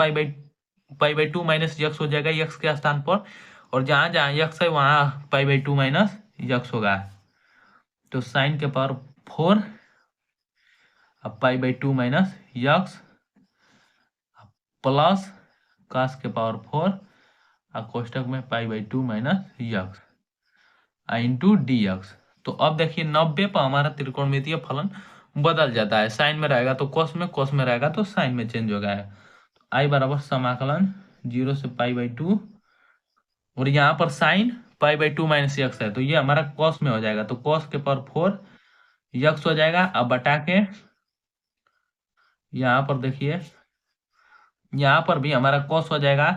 π/2 माइनस यक्स हो जाएगा यक्स के स्थान पर, और जहाँ जहाँ यक्स है वहाँ π/2 माइनस यक्स होगा। तो sin के पावर 4 अब π/2 माइनस यक्स प्लस cos के पावर 4 और कोष्टक में π/2 माइनस यक्स इंटू dx। तो अब देखिए 90 पर हमारा त्रिकोणमितीय फलन बदल जाता है, साइन में रहेगा तो कोस में, कोस में रहेगा तो साइन में चेंज हो गया है। तो आई बराबर समाकलन 0 से π/2 और यहाँ पर साइन π/2 माइनस यक्स है, तो ये हमारा कोस में हो जाएगा, तो कोस के पावर 4 यक्स हो जाएगा। अब बटा के यहाँ पर देखिए यहाँ पर भी हमारा कोस हो जाएगा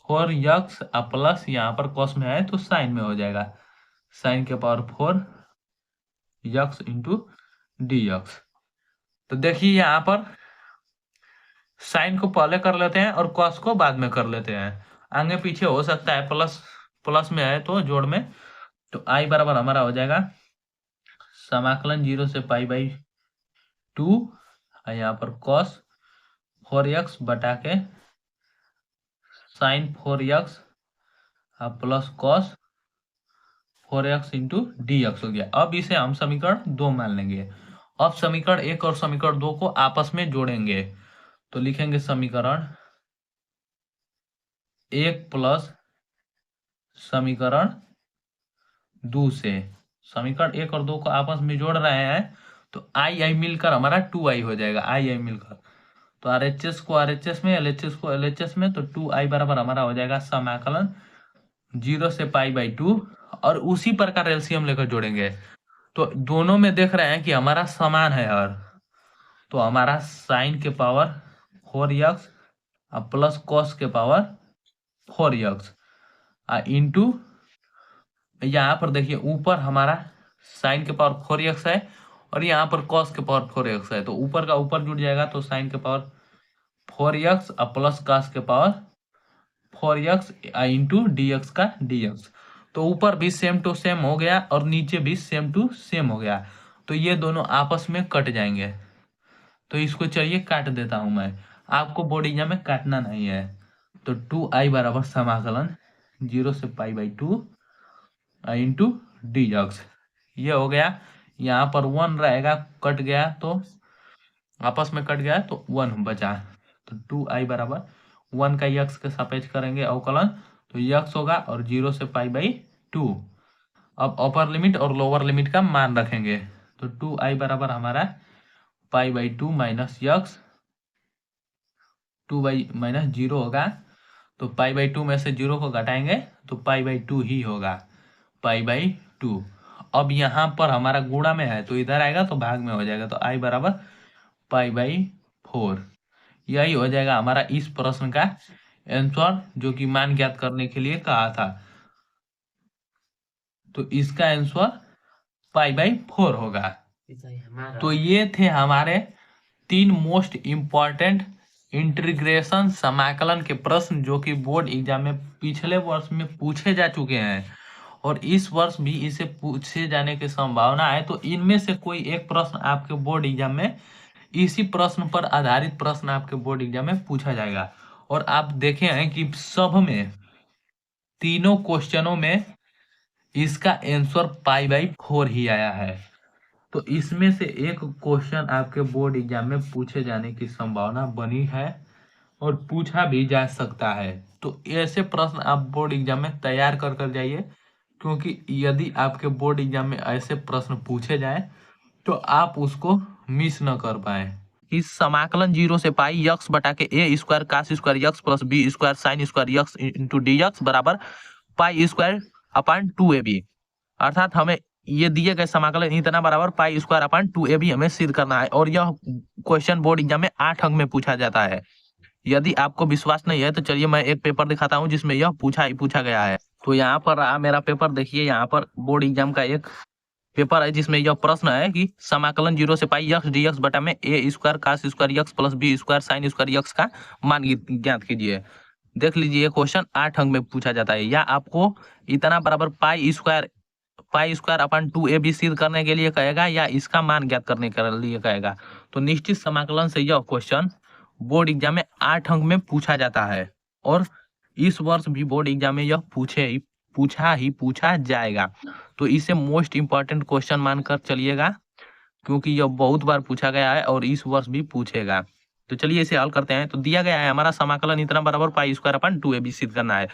4 यक्स प्लस यहाँ पर कोस में है तो साइन में हो जाएगा, साइन के पावर 4 यक्स इंटू dx। तो देखिए यहाँ पर साइन को पहले कर लेते हैं और कॉस को बाद में कर लेते हैं, आगे पीछे हो सकता है, प्लस प्लस में है तो जोड़ में। तो आई बराबर हमारा हो जाएगा समाकलन 0 से π/2 यहाँ पर cos 4x बटा के साइन 4x प्लस cos 4x इंटू dx हो गया। अब इसे हम समीकरण 2 मान लेंगे। अब समीकरण 1 और समीकरण 2 को आपस में जोड़ेंगे, तो लिखेंगे समीकरण 1 प्लस समीकरण 2 से, समीकरण 1 और 2 को आपस में जोड़ रहे हैं तो आई मिलकर हमारा 2i हो जाएगा, आई मिलकर। तो RHS को RHS में, LHS को LHS में, तो 2i बराबर हमारा हो जाएगा समाकलन 0 से π/2 और उसी प्रकार एलसीएम लेकर जोड़ेंगे। तो दोनों में देख रहे हैं कि हमारा समान है यार, तो हमारा साइन के पावर 4x प्लस कॉस के पावर 4x इंटू यहाँ पर देखिए ऊपर हमारा साइन के पावर 4x है और यहाँ पर कॉस के पावर 4x है, तो ऊपर का ऊपर जुड़ जाएगा, तो साइन के पावर 4x प्लस कॉस के पावर 4x इंटू dx का dx। तो ऊपर भी सेम टू सेम हो गया और नीचे भी सेम टू सेम हो गया, तो ये दोनों आपस में कट जाएंगे। तो इसको चलिए काट देता हूं मैं, आपको बोर्ड एग्जाम में काटना नहीं है। तो 2i बराबर समाकलन 0 से π/2 इंटू dx, ये हो गया। यहाँ पर 1 रहेगा, कट गया तो आपस में कट गया तो 1 बचा, तो 2i बराबर 1 का यक्स के सापेक्ष करेंगे अवकलन, तो यक्स होगा और 0 से π/2। अब अपर लिमिट और लोअर लिमिट का मान रखेंगे, तो 2i बराबर हमारा π/2 माइनस यक्स 2 माइनस 0 होगा, तो π/2 में से 0 को घटाएंगे तो π/2 ही होगा, π/2। अब यहाँ पर हमारा गुणा में है तो इधर आएगा तो भाग में हो जाएगा, तो i बराबर π/4। यही हो जाएगा हमारा इस प्रश्न का आंसर, जो कि मान ज्ञात करने के लिए कहा था। तो इसका आंसर π/4 होगा। तो ये थे हमारे 3 मोस्ट इम्पॉर्टेंट इंटीग्रेशन समाकलन के प्रश्न, जो कि बोर्ड एग्जाम में पिछले वर्ष में पूछे जा चुके हैं और इस वर्ष भी इसे पूछे जाने की संभावना है। तो इनमें से कोई एक प्रश्न आपके बोर्ड एग्जाम में, इसी प्रश्न पर आधारित प्रश्न आपके बोर्ड एग्जाम में पूछा जाएगा। और आप देखे हैं कि सब में, तीनों क्वेश्चनों में इसका आंसर π/4 ही आया है। तो इसमें से एक क्वेश्चन आपके बोर्ड एग्जाम में पूछे जाने की संभावना बनी है और पूछा भी जा सकता है। तो ऐसे प्रश्न आप बोर्ड एग्जाम में तैयार कर जाइए, क्योंकि यदि आपके बोर्ड एग्जाम में ऐसे प्रश्न पूछे जाए तो आप उसको मिस न कर पाए। इस समाकलन 0 से पाई यक्स बटा के a square cos square x plus b square sine square x into dx बराबर पाई स्क्वायर अपॉन 2ab, अर्थात हमें ये दिए गए समाकलन इतना बराबर पाई स्क्वायर अपॉन 2ab हमें सिद्ध करना है। और यह क्वेश्चन बोर्ड एग्जाम में 8 अंक में पूछा जाता है। यदि आपको विश्वास नहीं है तो चलिए मैं एक पेपर दिखाता हूं जिसमें यह पूछा गया है। तो यहाँ पर मेरा पेपर देखिए, यहाँ पर बोर्ड एग्जाम का एक पेपर है जिसमें यह प्रश्न है कि समाकलन 0 से पाई यक्स डी एक्स बटा में a square cos square x plus b square sine square x का मान ज्ञात कीजिए। देख लीजिए क्वेश्चन 8 अंक में पूछा जाता है, या आपको इतना बराबर पाई स्क्वायर अपन 2ab सिद्ध करने के लिए कहेगा या इसका मान ज्ञात करने के लिए कहेगा। तो निश्चित समाकलन से यह क्वेश्चन बोर्ड एग्जाम में 8 अंक में पूछा जाता है और इस वर्ष भी बोर्ड एग्जाम में यह पूछा जाएगा। तो इसे मोस्ट इंपॉर्टेंट क्वेश्चन मानकर चलिएगा, क्योंकि यह बहुत बार पूछा गया है और इस वर्ष भी पूछेगा। तो चलिए इसे हल करते हैं। तो दिया गया है हमारा समाकलन इतना बराबर पाई स्क्वायर अपन 2ab सिद्ध करना है।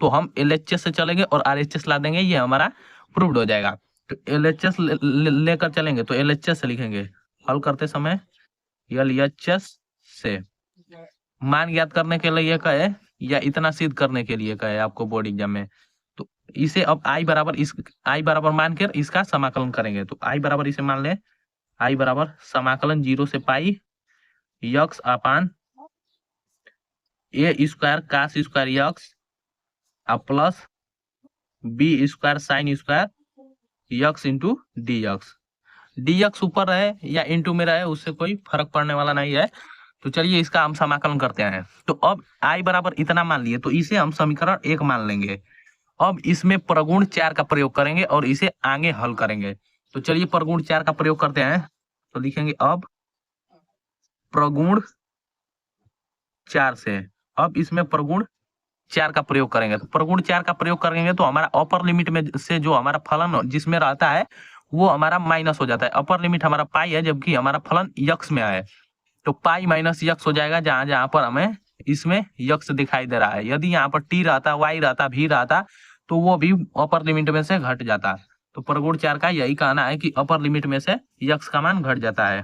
तो हम LHS से चलेंगे और RHS ला देंगे, ये हमारा प्रूव्ड हो जाएगा। तो LHS लेकर चलेंगे तो LHS से लिखेंगे हल करते समय LHS से मान ज्ञात करने के लिए कहे या इतना सिद्ध करने के लिए कहे आपको बोर्ड एग्जाम में। तो इसे अब आई बराबर मान कर इसका समाकलन करेंगे। तो आई बराबर इसे मान ले, आई बराबर समाकलन 0 से pi x upon a square cos square x plus b square sine square x into D x ऊपर रहे या इंटू में रहे उससे कोई फर्क पड़ने वाला नहीं है। तो चलिए इसका हम समाकलन करते हैं। तो अब आई बराबर इतना मान लिए, तो इसे हम समीकरण 1 मान लेंगे। अब इसमें प्रगुण 4 का प्रयोग करेंगे और इसे आगे हल करेंगे। तो चलिए प्रगुण 4 का प्रयोग करते हैं। तो लिखेंगे अब प्रगुण 4 से, अब इसमें प्रगुण 4 का प्रयोग करेंगे। तो प्रगुण 4 का प्रयोग करेंगे तो हमारा अपर लिमिट में से जो हमारा फलन जिसमें रहता है वो हमारा माइनस हो जाता है। अपर लिमिट हमारा पाई है जबकि हमारा फलन यक्स में है, तो पाई माइनस यक्स हो जाएगा जहां जहां पर हमें इसमें यक्स दिखाई दे रहा है। यदि यहाँ पर टी रहता, वाई रहता, भी रहता तो वो भी अपर लिमिट में से घट जाता। तो प्रगुण 4 का यही कहना है कि अपर लिमिट में से यक्स का मान घट जाता है।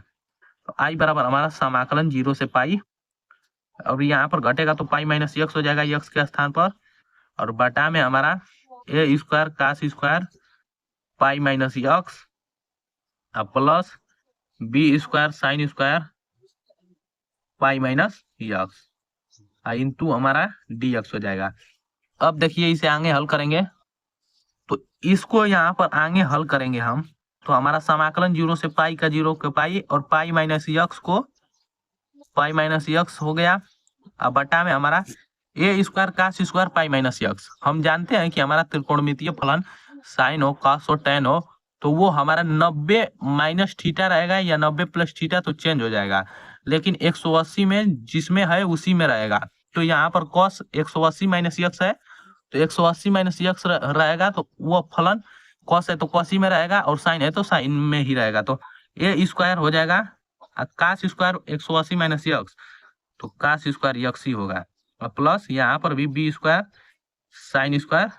तो आई बराबर हमारा समाकलन 0 से पाई, और यहाँ पर घटेगा तो पाई माइनस यक्स हो जाएगा यक्स के स्थान पर, और बटा में हमारा a square cos square pi minus x plus b square sine square pi minus x into हमारा डी एक्स हो जाएगा। अब देखिए इसे आगे हल करेंगे, तो इसको यहाँ पर आगे हल करेंगे हम। तो हमारा समाकलन 0 से पाई का 0 के पाई और पाई माइनस यक्स को पाई माइनस यक्स हो गया। अब बटा में हमारा a square cos square pi minus x. हम जानते हैं कि हमारा त्रिकोणमितीय फलन साइन हो कास हो टेन हो तो वो हमारा 90 माइनस थीटा रहेगा या 90 प्लस थीटा तो चेंज हो जाएगा, लेकिन 180 में जिसमें है उसी में रहेगा। तो यहाँ पर कॉस 180 माइनस यक्स है, तो 180 माइनस यक्स रहेगा तो वो फलन कॉस है तो कॉस ही में रहेगा और साइन है तो साइन में ही रहेगा। तो ए स्क्वायर हो जाएगा कास स्क्वायर 180 माइनस यक्स, तो कास स्क्वायर यक्स ही होगा, और प्लस यहाँ पर भी b square sine square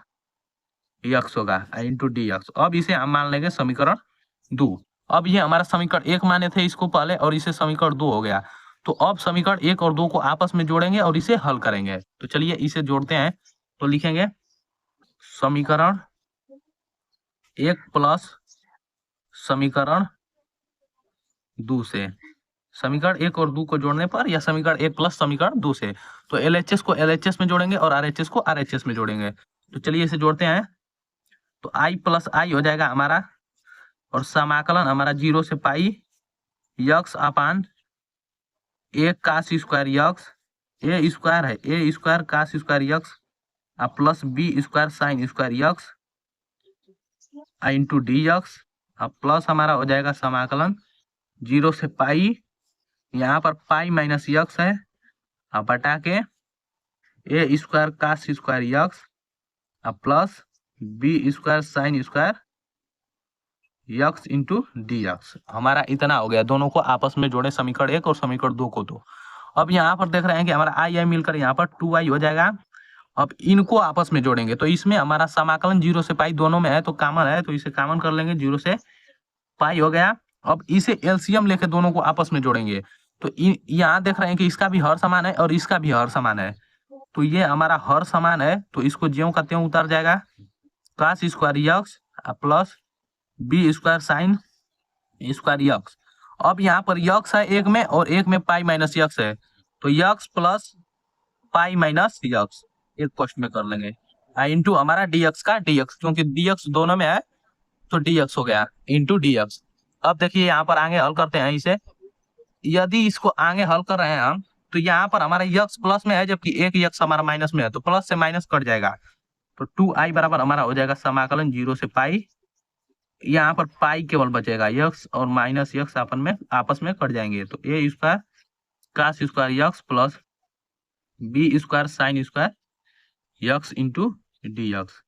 x होगा इंटू डी एक्स। अब इसे हम मान लेंगे समीकरण 2। अब ये हमारा समीकरण 1 माने थे इसको पहले और इसे समीकरण 2 हो गया। तो अब समीकरण 1 और 2 को आपस में जोड़ेंगे और इसे हल करेंगे। तो चलिए इसे जोड़ते हैं। तो लिखेंगे समीकरण 1 प्लस समीकरण 2 से, समीकरण 1 और 2 को जोड़ने पर या समीकरण 1 प्लस समीकरण 2 से, तो LHS को LHS में जोड़ेंगे और RHS को RHS में जोड़ेंगे। तो चलिए इसे जोड़ते हैं। तो आई प्लस आई हो जाएगा हमारा, और समाकलन हमारा 0 से pi x upon a cos square x, a square है a square cos square x plus b square sine square x into D x, plus हमारा हो जाएगा समाकलन 0 से पाई, यहाँ पर पाई माइनस यक्स है बटा के a square cos square x plus b square sine square x into D x. हमारा इतना हो गया। दोनों को आपस में जोड़े समीकरण 1 और समीकरण 2 को। तो अब यहाँ पर देख रहे हैं कि हमारा आई मिलकर यहाँ पर 2i हो जाएगा। अब इनको आपस में जोड़ेंगे तो इसमें हमारा समाकलन 0 से पाई दोनों में है तो कॉमन है, तो इसे कॉमन कर लेंगे, 0 से पाई हो गया। अब इसे एलसीएम लेके दोनों को आपस में जोड़ेंगे तो यहाँ देख रहे हैं कि इसका भी हर समान है और इसका भी हर समान है, तो ये हमारा हर समान है तो इसको ज्यों का त्यों उतर जाएगा, cos square x plus b square sine square x. अब यहाँ पर यक्स है एक में और एक में पाई माइनस यक्स है, तो x plus pi minus x एक क्वेश्चन में कर लेंगे इंटू हमारा डीएक्स का डीएक्स, क्योंकि डीएक्स दोनों में है तो डी एक्स हो गया इंटू डी एक्स। अब देखिए यहाँ पर आगे हल करते हैं इसे। यदि इसको आगे हल कर रहे हैं हम, तो यहाँ पर हमारा यक्स प्लस में है जबकि एक यक्स हमारा माइनस में है, तो प्लस से माइनस कट जाएगा। तो 2i बराबर हमारा हो जाएगा समाकलन 0 से पाई। यहाँ पर पाई केवल बचेगा, यक्स और माइनस यक्स आपस में कट जाएंगे। तो a square cos square x plus b square sine square x into d x.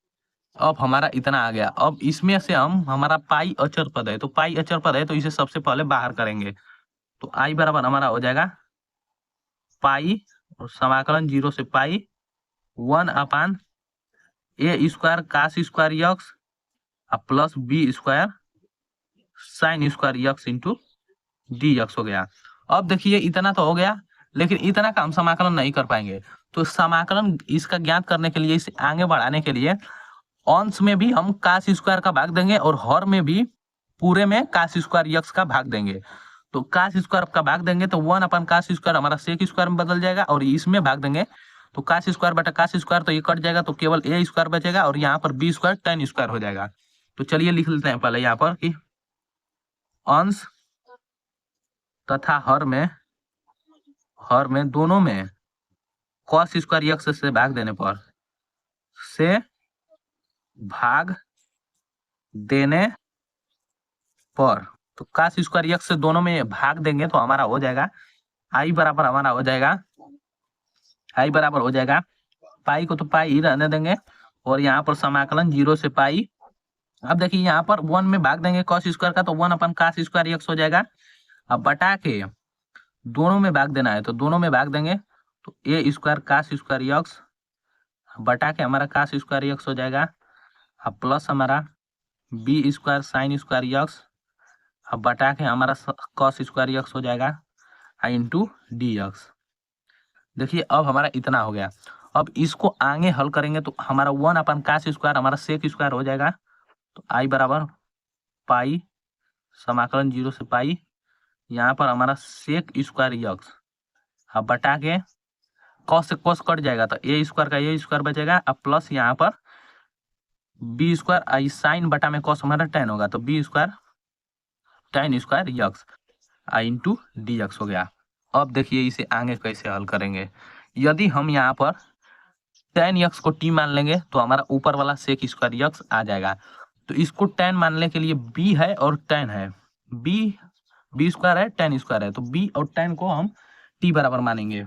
अब हमारा इतना आ गया। अब इसमें से हम हमारा पाई अचर पद है, तो पाई अचर पद है तो इसे सबसे पहले बाहर करेंगे। तो आई बराबर हमारा हो जाएगा पाई और समाकलन 0 से pi 1/, a square cos square x plus b square sine square x into d x हो गया। अब देखिए इतना तो हो गया, लेकिन इतना का हम समाकलन नहीं कर पाएंगे। तो समाकलन इसका ज्ञात करने के लिए, इसे आगे बढ़ाने के लिए अंश में भी हम कास स्क्वायर का भाग देंगे और हर में भी पूरे में कास स्क्वायर यक्स का भाग देंगे। तो कास स्क्वायर का भाग देंगे तो 1/, कास स्क्वायर हमारा सेक स्क्वायर में बदल जाएगा, और इसमें भाग देंगे तो कास स्क्वायर बटा कास स्क्वायर, तो ये कट जाएगा तो केवल ए स्क्वायर बचेगा और यहाँ पर बी स्क्वायर tan स्क्वायर हो जाएगा। तो चलिए लिख लेते हैं पहले यहाँ पर कि अंश तथा हर में दोनों में कॉस स्क्वायर यक्स से भाग देने पर से भाग देने पर, तो कास स्क्वायर यक्स से दोनों में भाग देंगे तो हमारा हो जाएगा आई बराबर हमारा हो जाएगा पाई को तो पाई ही रहने देंगे और यहाँ पर समाकलन 0 से पाई। अब देखिए यहाँ पर 1 में भाग देंगे कॉस स्क्वायर का, तो 1/, कास स्क्वायर यक्स हो जाएगा। अब बटा के दोनों में भाग देना है तो दोनों में भाग देंगे तो a square cos square x बटा के हमारा कास स्क्वायर यक्स हो जाएगा। अब प्लस हमारा b square sine square x अब बटा के हमारा कॉस स्क्वायर यक्स हो जाएगा इंटू डी यक्स। देखिए अब हमारा इतना हो गया। अब इसको आगे हल करेंगे तो हमारा 1/, कास स्क्वायर हमारा सेक स्क्वायर हो जाएगा। तो आई बराबर पाई समाकलन 0 से पाई, यहाँ पर हमारा सेक स्क्वायर यक्स अब बटा के कॉस से कॉस कट जाएगा तो ए स्क्वायर का ए स्क्वायर बचेगा। अब प्लस यहाँ पर बी स्क्वायर आई साइन बटा में कॉस हमारा tan होगा, तो b square tan square x into d x हो गया। अब देखिए इसे आगे कैसे हल करेंगे। यदि हम यहाँ पर tan यक्स को t मान लेंगे तो हमारा ऊपर वाला सेक स्क्वायर यक्स आ जाएगा। तो इसको tan मानने के लिए b है और tan है, बी स्क्वायर है tan स्क्वायर है, तो b और tan को हम t बराबर मानेंगे।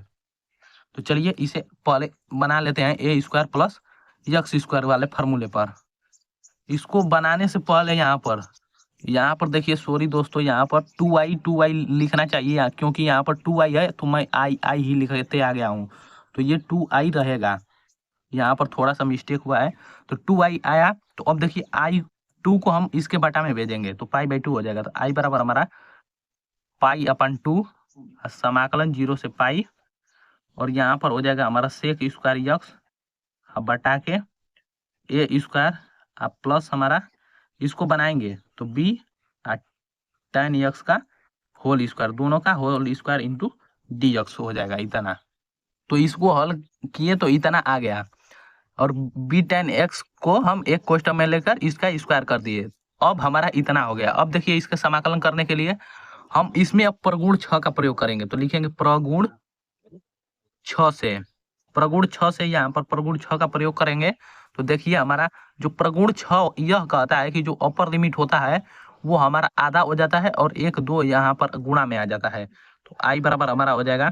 तो चलिए इसे पहले बना लेते हैं ए स्क्वायर प्लस यक्स स्क्वायर वाले फार्मूले पर। इसको बनाने से पहले यहाँ पर देखिए, सॉरी दोस्तों, यहाँ पर 2i लिखना चाहिए क्योंकि यहाँ पर 2i है तो मैं आई ही लिखते आ गया हूँ, तो ये 2i रहेगा। यहाँ पर थोड़ा सा मिस्टेक हुआ है तो 2i आया। तो अब देखिए i2 को हम इसके बटा में भेजेंगे तो पाई/2 हो जाएगा। तो i बराबर हमारा पाई/2 समाकलन 0 से पाई, और यहाँ पर हो जाएगा हमारा सेक स्क्वायर यक्स अब बटा के ए स्क्वायर अब प्लस हमारा इसको बनाएंगे तो बी tan यक्स का होल स्क्वायर, दोनों का whole square into d x हो जाएगा इतना। तो इसको हल किए तो इतना आ गया, और बी tan x को हम एक क्वेश्चन में लेकर इसका स्क्वायर कर दिए। अब हमारा इतना हो गया। अब देखिए इसका समाकलन करने के लिए हम इसमें अब प्रगुण 6 का प्रयोग करेंगे, तो लिखेंगे प्रगुण 6 से यहाँ पर प्रगुण 6 का प्रयोग करेंगे। तो देखिए हमारा जो प्रगुण 6 यह कहता है कि जो अपर लिमिट होता है वो हमारा आधा हो जाता है और 1/2 यहाँ पर गुणा में आ जाता है। तो आई बराबर हमारा हो जाएगा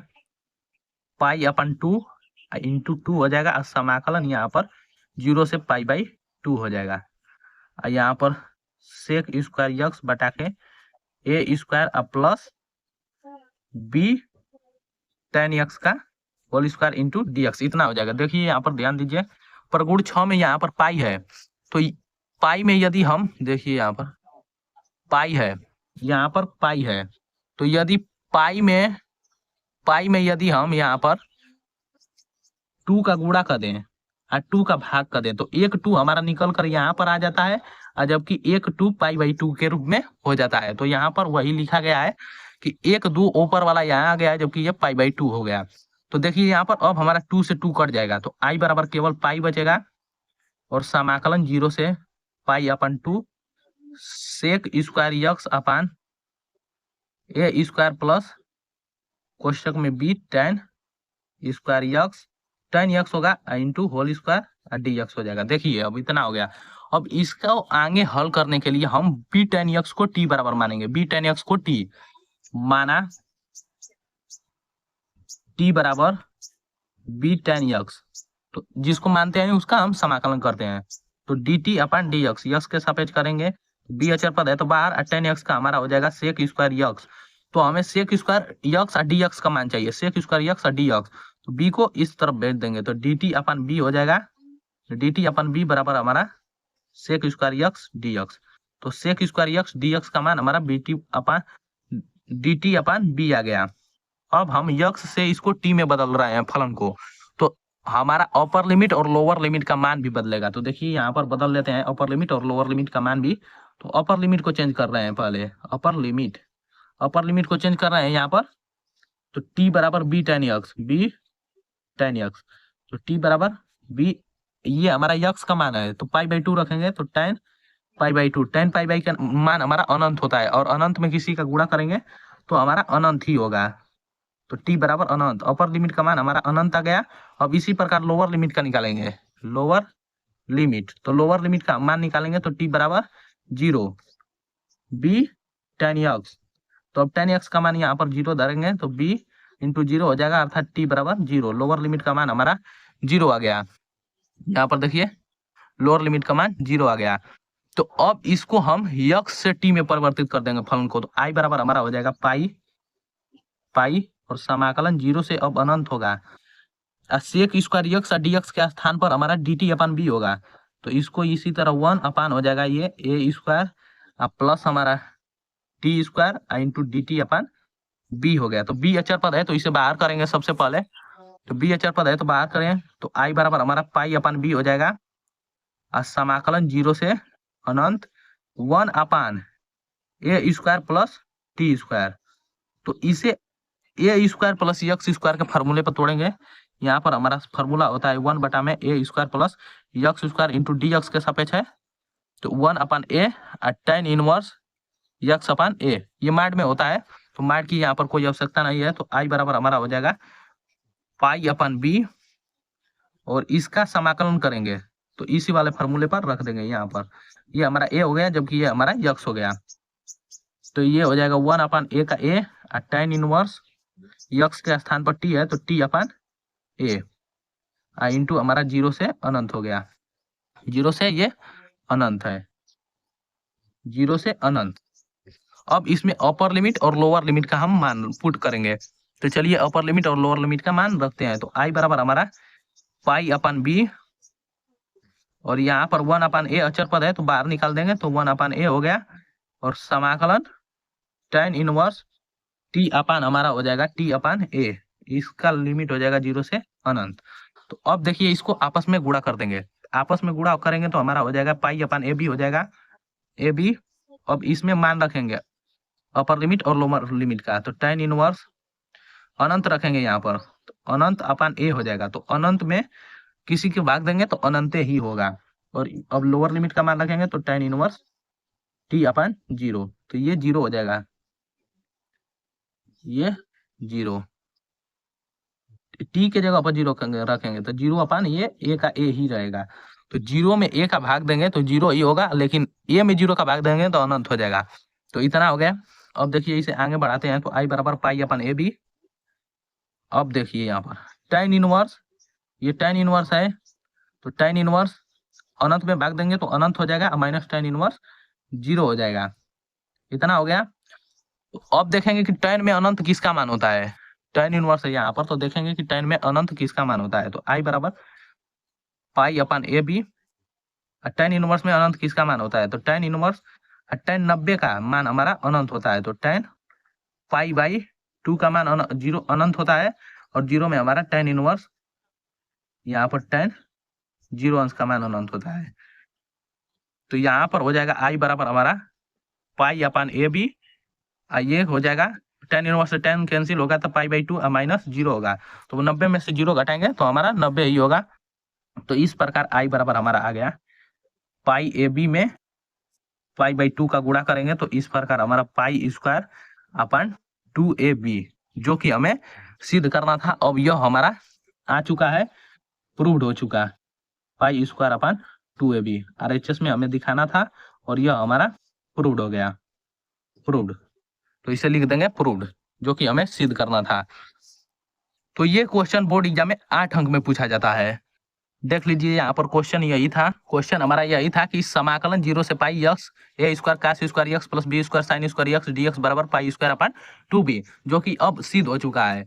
पाई/2 इंटू 2 हो जाएगा, और समाकलन यहाँ पर 0 से पाई/2 हो जाएगा। यहाँ पर सेक स्क्वायर यक्स बटा के a square plus b tan x का whole square into D x इतना हो जाएगा। देखिए यहाँ पर ध्यान दीजिए, प्रगुण 6 में यहाँ पर पाई है, तो पाई में यदि हम देखिए यहाँ पर पाई है, यहाँ पर पाई है, तो यदि पाई में यदि हम यहाँ पर 2 का गुणा कर दें और 2 का भाग कर दें तो 1/2 हमारा निकल कर यहाँ पर आ जाता है, और जबकि 1/2 पाई/2 के रूप में हो जाता है। तो यहाँ पर वही लिखा गया है कि 1/2 ऊपर वाला यहाँ आ गया है जबकि ये पाई/2 हो गया। तो देखिए यहाँ पर अब हमारा 2 से 2 कट जाएगा तो आई बराबर केवल पाई बचेगा, और समाकलन 0 से पाई/2 sec square x upon a square plus कोष्टक में b tan square x, tan x होगा इंटू होल स्क्वायर और डी यक्स हो जाएगा। देखिए अब इतना हो गया। अब इसका आगे हल करने के लिए हम बी टेन यक्स को टी बराबर मानेंगे। बी टेन यक्स को टी माना, टी बराबर बी टेन यक्स, तो जिसको मानते हैं उसका हम समाकलन करते हैं। तो D t upon D x, x के सापेक्ष करेंगे, बी अचर पद है तो बाहर, और टेन यक्स का हमारा हो जाएगा सेक स्क्वायर यक्स। तो हमें सेक स्क्वायर यक्स और डी यक्स का मान चाहिए, सेक स्क्वायर यक्स और डी यक्स। तो बी को इस तरफ भेज देंगे तो डी टी अपन बी हो जाएगा, डी टी अपन बी बराबर हमारा sec square x d x. तो sec square x d x का मान हमारा b t upon d t upon b आ गया। अब हम यक्स से इसको टी में बदल रहे हैं फलन को, तो हमारा अपर लिमिट और लोअर लिमिट का मान भी बदलेगा। तो देखिए यहाँ पर बदल लेते हैं अपर लिमिट और लोअर लिमिट का मान भी। तो अपर लिमिट को चेंज कर रहे हैं, पहले अपर लिमिट को चेंज कर रहे हैं यहाँ पर। तो टी बराबर B tan X, B tan X, तो टी बराबर बी, ये हमारा यक्स का मान है तो पाई बाई टू रखेंगे, तो ten pi by two, ten pi by का मान हमारा अनंत होता है, और अनंत में किसी का गुणा करेंगे तो हमारा अनंत ही होगा। तो टी बराबर अनंत, अपर लिमिट का मान हमारा अनंत आ गया। अब इसी प्रकार लोअर लिमिट का निकालेंगे, लोअर लिमिट, तो लोअर लिमिट का मान निकालेंगे तो टी बराबर 0 बी टेन यक्स। तो अब टेन यक्स का मान यहाँ पर 0 धरेंगे तो बी इंटू 0 हो जाएगा, अर्थात टी बराबर 0। लोअर लिमिट का मान हमारा 0 आ गया। यहाँ पर देखिए लोअर लिमिट का मान 0 आ गया। तो अब इसको हम यक्स से टी में परिवर्तित कर देंगे फलन को। तो आई बराबर हमारा हो जाएगा पाई और समाकलन 0 से अब अनंत होगा। सेक स्क्वायर यक्स और डी यक्स के स्थान पर हमारा डी टी अपन बी होगा। तो इसको इसी तरह 1 अपान हो जाएगा ये ए स्क्वायर प्लस हमारा t square into d t upon b हो गया। तो बी अचर पद है तो इसे बाहर करेंगे सबसे पहले। तो बी अचर पद है तो बाहर करें, तो आई बराबर हमारा पाई अपन बी हो जाएगा, और समाकलन 0 से अनंत 1 upon a square plus T square. तो इसे ए स्क्वायर प्लस यक्स स्क्वायर के फार्मूले पर तोड़ेंगे। यहाँ पर हमारा फार्मूला होता है 1 बटा में a square plus x square into d x के सापेक्ष है। तो 1 अपान ए और tan inverse x upon a, ये माड में होता है तो माड की यहाँ पर कोई आवश्यकता नहीं है। तो आई बराबर हमारा हो जाएगा पाई अपन बी, और इसका समाकलन करेंगे तो इसी वाले फार्मूले पर रख देंगे यहाँ पर। ये हमारा ए हो गया जबकि ये हमारा यक्स हो गया। तो ये हो जाएगा 1 अपान ए का ए और टेन इनवर्स यक्स के स्थान पर टी है तो टी अपान ए इंटू हमारा 0 से अनंत हो गया। 0 से ये अनंत है, 0 से अनंत। अब इसमें अपर लिमिट और लोअर लिमिट का हम मान पुट करेंगे। तो चलिए अपर लिमिट और लोअर लिमिट का मान रखते हैं। तो आई बराबर हमारा पाई अपन बी, और यहाँ पर 1 अपान ए अचर पद है तो बाहर निकाल देंगे तो 1 अपान ए हो गया, और समाकलन टेन इनवर्स टी अपान हमारा हो जाएगा टी अपान ए, इसका लिमिट हो जाएगा 0 से अनंत। तो अब देखिए इसको आपस में गुणा कर देंगे, आपस में गुणा करेंगे तो हमारा हो जाएगा पाई अपान ए बी हो जाएगा ए बी। अब इसमें मान रखेंगे अपर लिमिट और लोअर लिमिट का, तो टेन इनवर्स अनंत रखेंगे यहाँ पर, तो अनंत अपान ए हो जाएगा। तो अनंत में किसी के भाग देंगे तो अनंत ही होगा। और अब लोअर लिमिट का मान रखेंगे तो टेन इनवर्स टी अपान 0, तो ये 0 हो जाएगा, ये 0, टी के जगह पर 0 रखेंगे तो 0 अपान ये ए का ए ही रहेगा। तो 0 में ए का भाग देंगे तो 0 ही होगा, लेकिन ए में 0 का भाग देंगे तो अनंत हो जाएगा। तो इतना हो गया। अब देखिए इसे आगे बढ़ाते हैं। तो आई बराबर पाई अपन ए बी। अब देखिए यहाँ पर टेन इनवर्स, ये टेन इनवर्स है तो टेन इनवर्स अनंत में भाग देंगे तो अनंत हो जाएगा, माइनस टेन इनवर्स 0 हो जाएगा। इतना हो गया। तो अब देखेंगे कि टेन में अनंत किसका मान होता है, टेन इनवर्स है यहाँ पर, तो देखेंगे कि टेन में अनंत किसका मान होता है। तो आई बराबर पाई अपन ए बी, टेन इनवर्स में अनंत किसका मान होता है, तो टेन इनवर्स टेन 90 का मान हमारा अनंत होता है। तो टेन पाई बाई 2 का मान 0 अनंत होता है, और 0 में हमारा टेन इनवर्स यहाँ पर टेन 0 अंश का मान अनंत होता है। तो यहाँ पर हो जाएगा आई बराबर हमारा पाई अपन ए बी, ये हो जाएगा टेन इनवर्स से टेन कैंसिल होगा तो पाई बाई 2 माइनस 0 होगा। तो 90 में से 0 घटाएंगे तो हमारा 90 ही होगा। तो इस प्रकार आई बराबर हमारा आ गया पाई ए बी में पाई बाई 2 का गुणा करेंगे तो इस प्रकार हमारा पाई स्क्वायर अपन 2ab जो कि हमें सिद्ध करना था। अब यह हमारा आ चुका है, प्रूव्ड हो चुका है। पाई स्क्वायर अपन 2ab RHS में हमें दिखाना था और यह हमारा प्रूव्ड हो गया, प्रूव्ड। तो इसे लिख देंगे प्रूव्ड, जो कि हमें सिद्ध करना था। तो ये क्वेश्चन बोर्ड एग्जाम में 8 अंक में पूछा जाता है। देख लीजिए यहाँ पर क्वेश्चन यही था, क्वेश्चन हमारा यही था कि समाकलन 0 से pi x a square cos square x plus b square sine square x d x बराबर पाई स्क्वायर अपन 2b, जो कि अब सिद्ध हो चुका है।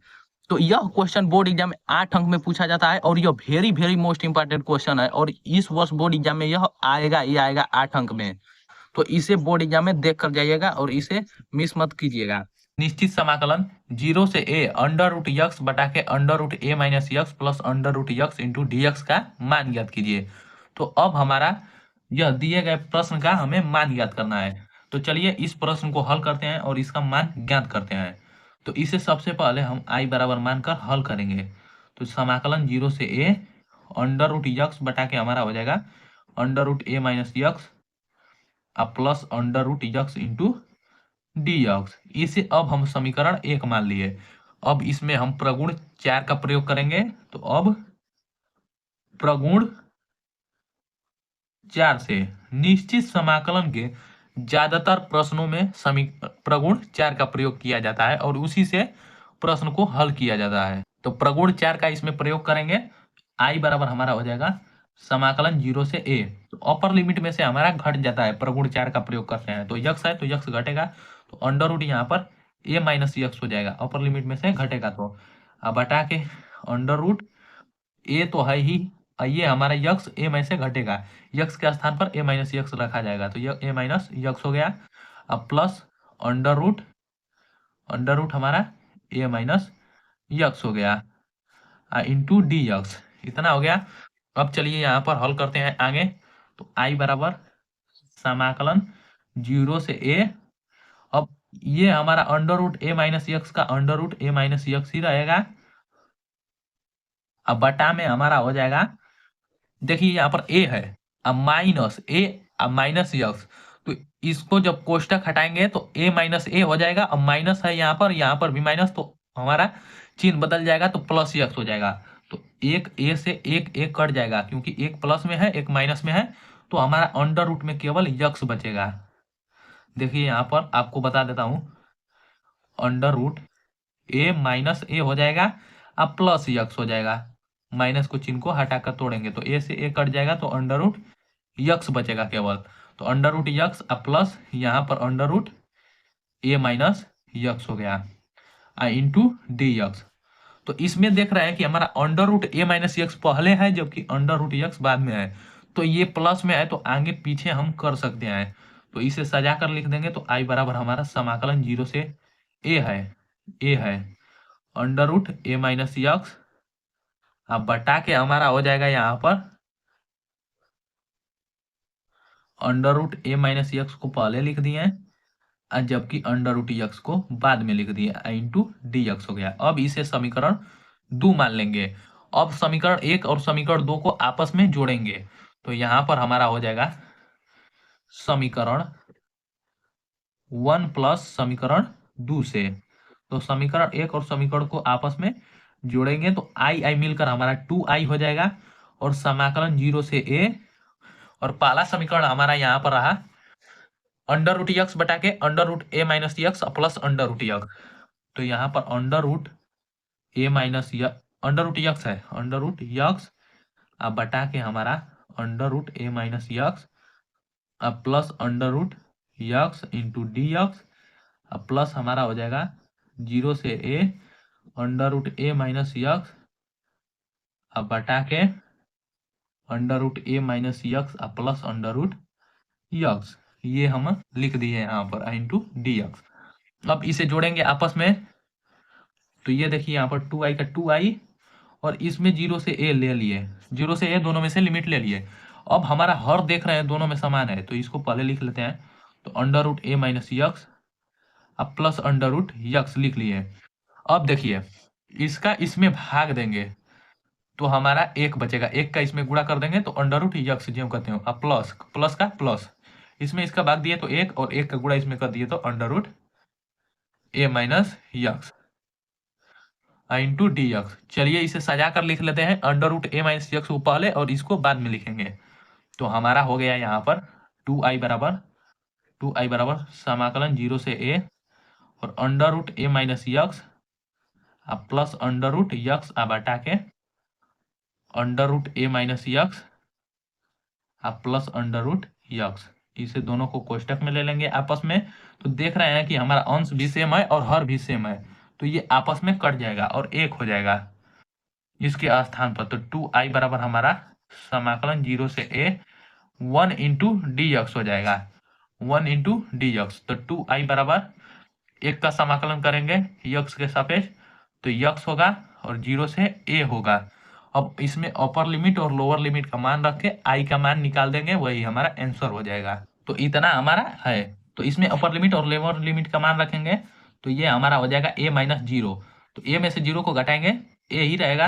तो यह क्वेश्चन बोर्ड एग्जाम में 8 अंक में पूछा जाता है और यह very very most important question है और इस वर्ष बोर्ड एग्जाम में यह आएगा ही आएगा 8 अंक में। तो इसे बोर्ड एग्जाम में देख कर जाइएगा और इसे मिस मत कीजिएगा। निश्चित समाकलन 0 से a अंडर रूट यक्स बटा के under root a minus x plus under root x into D x का मान ज्ञात कीजिए। तो अब हमारा यह दिए गए प्रश्न का हमें मान ज्ञात करना है। तो चलिए इस प्रश्न को हल करते हैं और इसका मान ज्ञात करते हैं। तो इसे सबसे पहले हम i बराबर मानकर हल करेंगे। तो समाकलन 0 से a अंडर रूट यक्स बटा के हमारा हो जाएगा under root a minus x plus under root x into D X. इसे अब हम समीकरण 1 मान लिए। अब इसमें हम प्रगुण 4 का प्रयोग करेंगे। तो अब प्रगुण 4 से निश्चित समाकलन के ज्यादातर प्रश्नों में प्रगुण 4 का प्रयोग किया जाता है और उसी से प्रश्न को हल किया जाता है। तो प्रगुण 4 का इसमें प्रयोग करेंगे। आई बराबर हमारा हो जाएगा समाकलन 0 से a। तो अपर लिमिट में से हमारा घट जाता है, प्रगुण 4 का प्रयोग करते हैं तो यक्स है तो यक्स घटेगा, तो अंडर रूट यहाँ पर a माइनस यक्स हो जाएगा, अपर लिमिट में से घटेगा तो अब हटा के अंडर रूट a तो है ही, ये हमारा यक्स a में से घटेगा, यक्स के स्थान पर a माइनस यक्स रखा जाएगा तो यह a माइनस यक्स हो गया। अब प्लस अंडर रूट हमारा a माइनस यक्स हो गया इंटू डी एक्स, इतना हो गया। अब चलिए यहाँ पर हल करते हैं आगे। तो आई बराबर समाकलन 0 से a, अब ये हमारा under root a minus x का under root a minus x ही रहेगा। अब बटा में हमारा हो जाएगा, देखिए यहाँ पर a है, अब माइनस a अब माइनस यक्स, तो इसको जब कोष्टक हटाएंगे तो a माइनस a हो जाएगा। अब माइनस है यहाँ पर भी माइनस, तो हमारा चिन्ह बदल जाएगा तो प्लस यक्स हो जाएगा। तो एक a से एक कट जाएगा क्योंकि एक प्लस में है एक माइनस में है, तो हमारा अंडर रूट में केवल यक्स बचेगा। देखिए यहाँ पर आपको बता देता हूं, under root a minus a हो जाएगा अब प्लस यक्स हो जाएगा, माइनस को चिन्ह को हटाकर तोड़ेंगे तो a से a कट जाएगा तो अंडर रूट यक्स बचेगा केवल। तो अंडर रूट यक्स अब प्लस यहाँ पर under root a minus X हो गया इंटू डी यक्स। तो इसमें देख रहे हैं कि हमारा under root a minus X पहले है जबकि अंडर रूट यक्स बाद में है, तो ये प्लस में है तो आगे पीछे हम कर सकते हैं। तो इसे सजा कर लिख देंगे। तो आई बराबर हमारा समाकलन 0 से a है under root a minus x, अब बटा के हमारा हो जाएगा यहाँ पर under root a minus x को पहले लिख दिए जबकि अंडर रूट यक्स को बाद में लिख दिया इंटू डी एक्स हो गया। अब इसे समीकरण 2 मान लेंगे। अब समीकरण 1 और समीकरण 2 को आपस में जोड़ेंगे तो यहाँ पर हमारा हो जाएगा समीकरण 1 प्लस समीकरण 2 से। तो समीकरण 1 और समीकरण को आपस में जोड़ेंगे तो आई मिलकर हमारा 2i हो जाएगा और समाकलन 0 से a, और पहला समीकरण हमारा यहाँ पर रहा अंडर रूट यक्स बटा के under root a minus x plus under root x. तो यहाँ पर under root a minus under root x है, अंडर रूट यक्स अब बटा के हमारा under root a minus x अब plus under root x into d x, अब प्लस हमारा हो जाएगा 0 से a under root a minus x अब बटा के under root a minus x अब प्लस अंडर रूट यक्स, ये हम लिख दिए यहाँ पर इंटू डी एक्स। अब इसे जोड़ेंगे आपस में तो ये देखिए यहाँ पर 2i का 2i और इसमें 0 से a ले लिए, 0 से a दोनों में से लिमिट ले लिए। अब हमारा हर देख रहे हैं दोनों में समान है तो इसको पहले लिख लेते हैं। तो under root a minus x अब प्लस अंडर रूट यक्स लिख लिए। अब देखिए इसका इसमें भाग देंगे तो हमारा 1 बचेगा, 1 का इसमें गुणा कर देंगे तो अंडर रूट यक्स जो कहते हो अब प्लस का प्लस इसमें इसका भाग दिए तो 1 और 1 का गुणा इसमें कर दिए तो under root a minus x into D x. चलिए इसे सजा कर लिख लेते हैं, under root a minus x को पहले और इसको बाद में लिखेंगे। तो हमारा हो गया यहाँ पर 2i बराबर समाकलन 0 से a और under root a minus x plus under root x बटा के under root a minus x plus under root x. इसे दोनों को कोष्टक में ले लेंगे आपस में। तो देख रहे हैं कि हमारा अंश भी सेम है और हर भी सेम है, तो ये आपस में कट जाएगा और एक हो जाएगा इसके स्थान पर। तो 2i बराबर हमारा समाकलन 0 से a 1 इंटू डी एक्स हो जाएगा, 1 इंटू डी एक्स। तो 2i बराबर एक का समाकलन करेंगे यक्स के सापेक्ष तो यक्स होगा और 0 से a होगा। अब इसमें अपर लिमिट और लोअर लिमिट का मान रख के i का मान निकाल देंगे, वही हमारा आंसर हो जाएगा। तो इतना हमारा है। तो इसमें अपर लिमिट और लोअर लिमिट का मान रखेंगे तो ये हमारा हो जाएगा a माइनस 0। तो a में से 0 को घटाएंगे a ही रहेगा,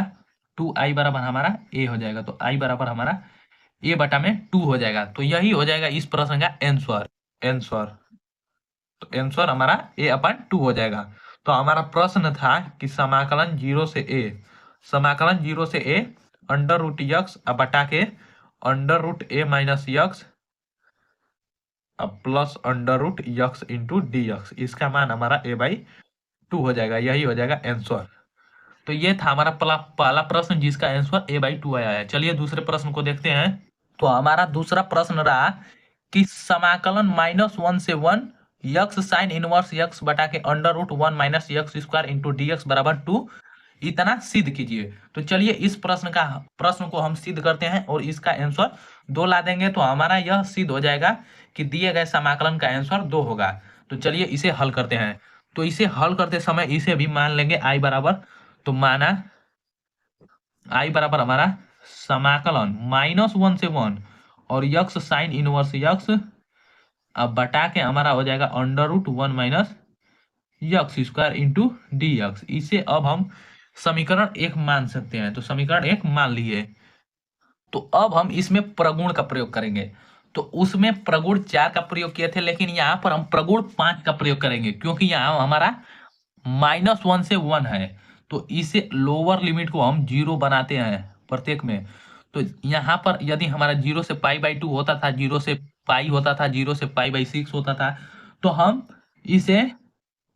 2i बराबर हमारा a हो जाएगा। तो i बराबर हमारा a बटा में 2 हो जाएगा। तो यही हो जाएगा इस प्रश्न का आंसर। तो आंसर हमारा a अपन 2 हो जाएगा। तो हमारा प्रश्न था कि समाकलन 0 से a अंडर रूट यक्स बटा के under root a minus x plus under root x into D x, इसका मान हमारा a/2 हो जाएगा। यही हो जाएगा आंसर। तो ये था हमारा पहला प्रश्न जिसका आंसर a/2 आया है। चलिए दूसरे प्रश्न को देखते हैं। तो हमारा दूसरा प्रश्न रहा कि समाकलन -1 से 1 यक्स साइन इनवर्स यक्स बटा के under root 1 minus X square into D x बराबर 2 इतना सिद्ध कीजिए। तो चलिए इस प्रश्न को हम सिद्ध करते हैं और इसका आंसर 2 ला देंगे तो हमारा यह सिद्ध हो जाएगा कि दिए गए समाकलन का आंसर 2 होगा। तो चलिए इसे हल करते हैं। तो इसे हल करते समय इसे भी मान लेंगे i बराबर। तो माना i बराबर हमारा समाकलन -1 से 1 और यक्स साइन इनवर्स यक्स अब बटा के हमारा हो जाएगा under root 1 minus X square into D X. इसे अब हम समीकरण 1 मान सकते हैं। तो समीकरण 1 मान लिए। तो अब हम इसमें प्रगुण का प्रयोग करेंगे। तो उसमें प्रगुण 4 का प्रयोग किए थे, लेकिन यहाँ पर हम प्रगुण 5 का प्रयोग करेंगे क्योंकि यहाँ हमारा -1 से 1 है। तो इसे लोअर लिमिट को हम 0 बनाते हैं प्रत्येक में। तो यहाँ पर यदि हमारा 0 से π/2 होता था, 0 से पाई होता था, 0 से π/6 होता था, तो हम इसे